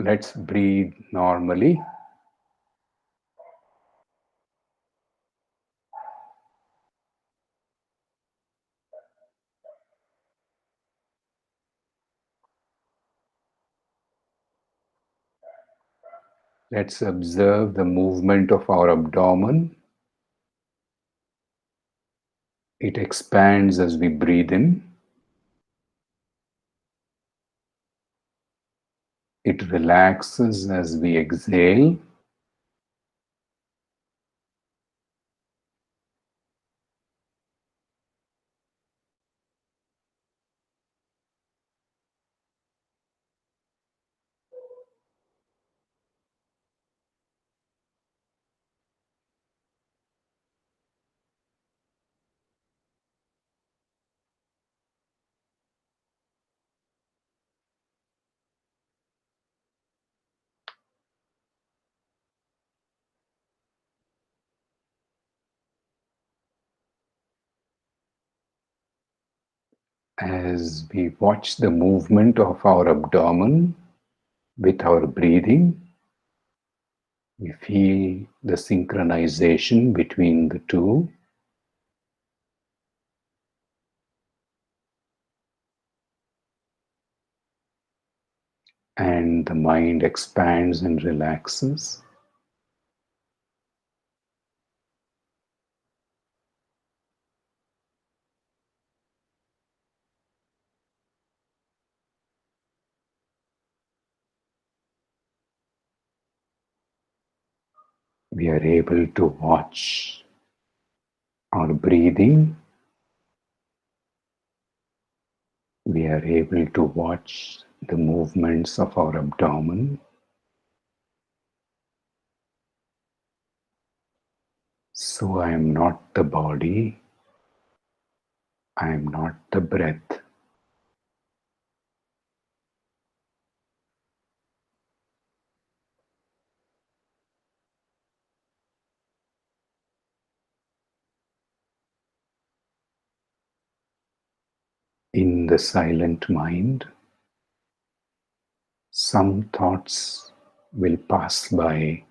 Let's breathe normally. Let's observe the movement of our abdomen. It expands as we breathe in. It relaxes as we exhale. As we watch the movement of our abdomen with our breathing, we feel the synchronization between the two. And the mind expands and relaxes. We are able to watch our breathing. We are able to watch the movements of our abdomen. So I am not the body. I am not the breath. In the silent mind, Some thoughts will pass by.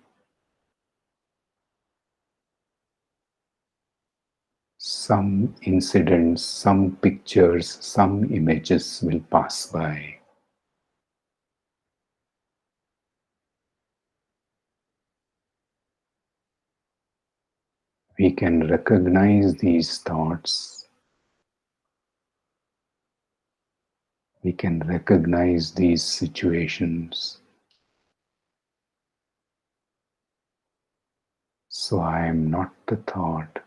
Some incidents, some pictures, some images will pass by. We can recognize these thoughts. We can recognize these situations. So I am not the thought.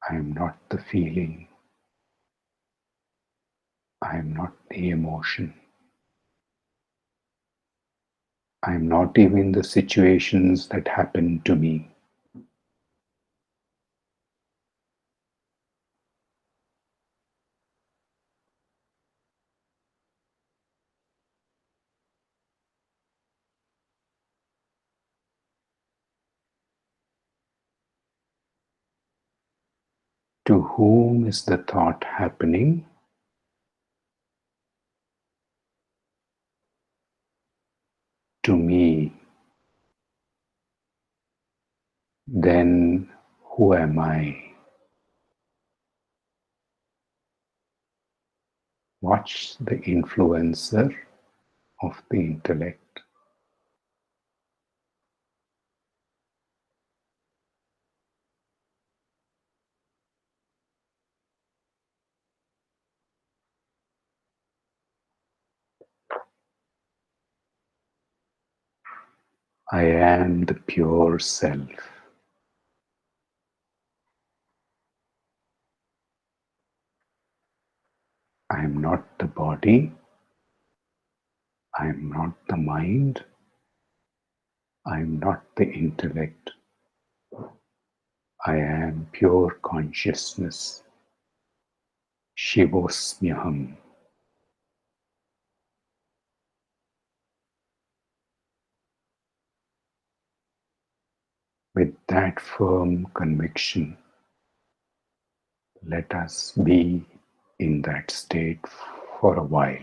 I am not the feeling. I am not the emotion. I am not even the situations that happen to me. To whom is the thought happening? To me. Then who am I? Watch the influencer of the intellect. I am the pure self. I am not the body. I am not the mind. I am not the intellect. I am pure consciousness. Shivosmyaham. With that firm conviction, let us be in that state for a while.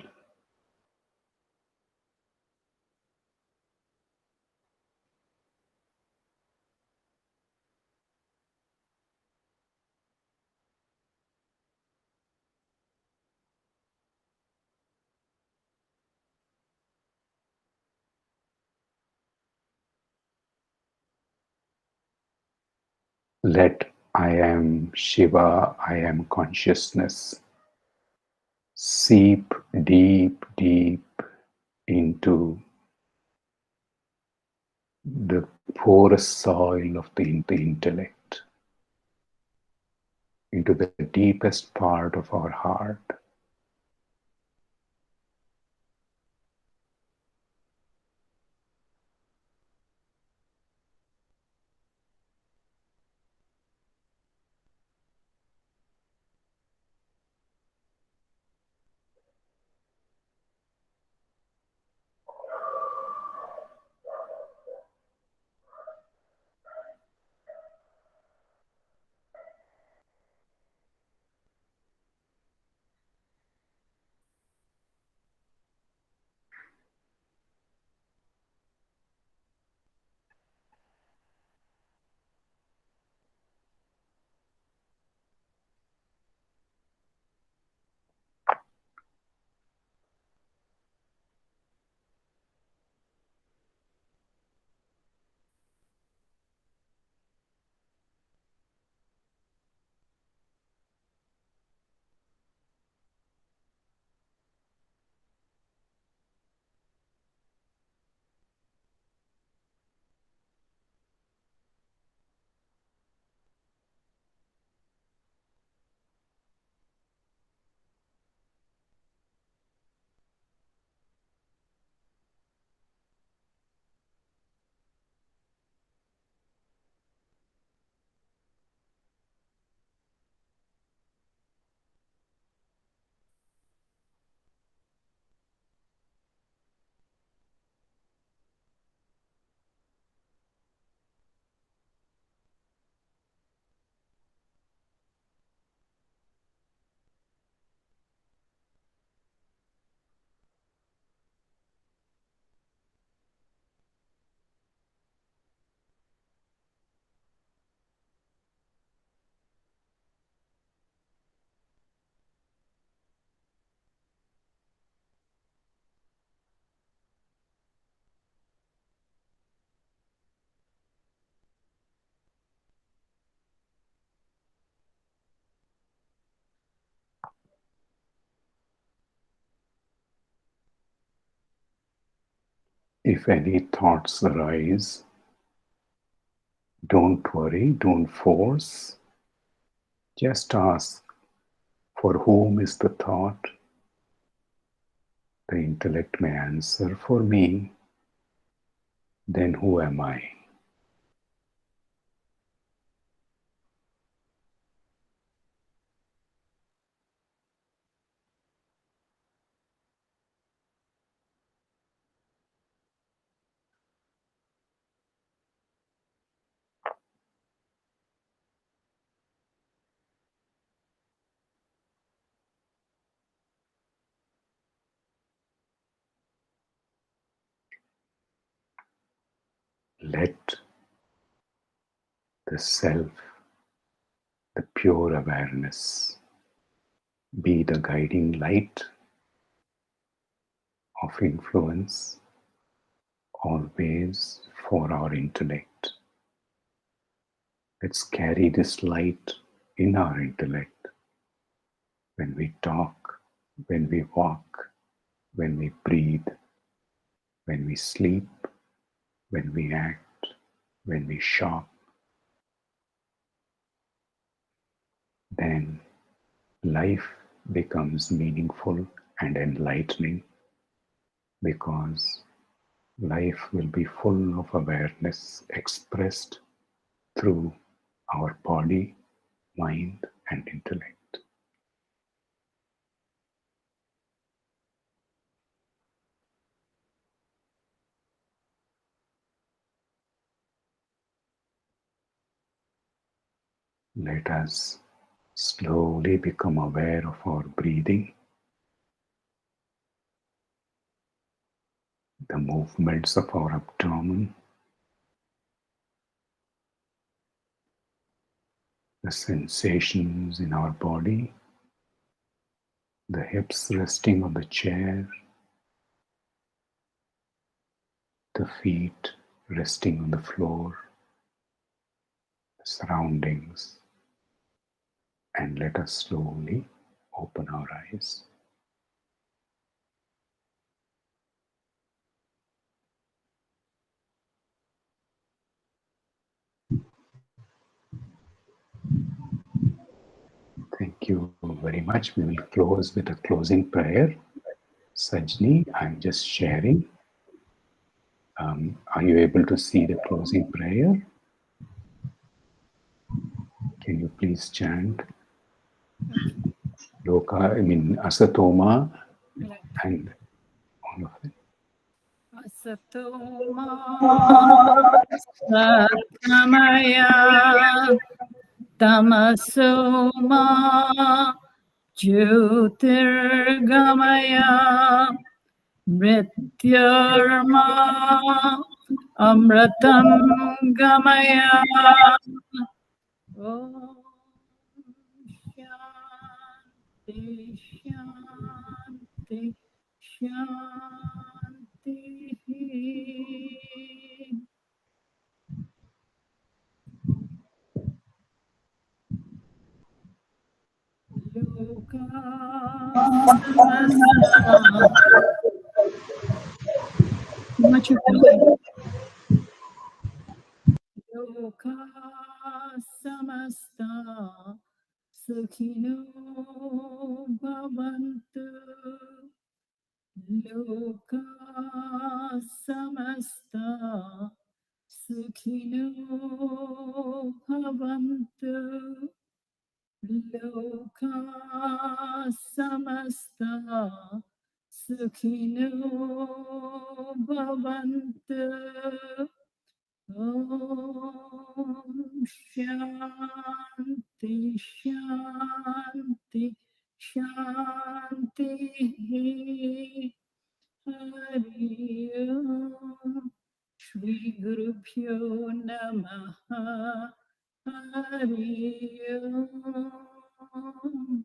Let I am Shiva, I am consciousness seep deep, deep into the porous soil of the intellect, into the deepest part of our heart. If any thoughts arise, don't worry, don't force. Just ask, for whom is the thought? The intellect may answer, for me. Then who am I? Let the self, the pure awareness, be the guiding light of influence always for our intellect. Let's carry this light in our intellect when we talk, when we walk, when we breathe, when we sleep, when we act, when we shop. Then life becomes meaningful and enlightening, because life will be full of awareness expressed through our body, mind, and intellect. Let us slowly become aware of our breathing, the movements of our abdomen, the sensations in our body, the hips resting on the chair, the feet resting on the floor, the surroundings, and let us slowly open our eyes. Thank you very much. We will close with a closing prayer. Sajni, I'm just sharing. Are you able to see the closing prayer? Can you please chant? Loka, Asatoma, and all of it. Asatoma Satgamaya Tamasoma Jyotirgamaya Mrityurma Amratam Gamaya. Om Shanti Shanti Shanti. Loka Loka samasta sukhino bhavantu. Loka samasta sukhino bhavantu. Loka samasta sukhino bhavantu. Om Shanti Shanti Shanti. Hari Om. Shri Guru Pyo Namaha. Hari Om.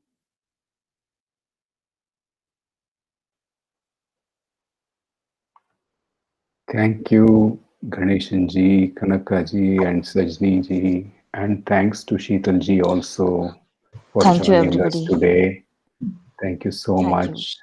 Thank you, Ganeshan ji, Kanaka ji, and Sajni ji, and thanks to Sheetal ji also for Thank you, joining us everybody. today. Thank you so Thank you. much.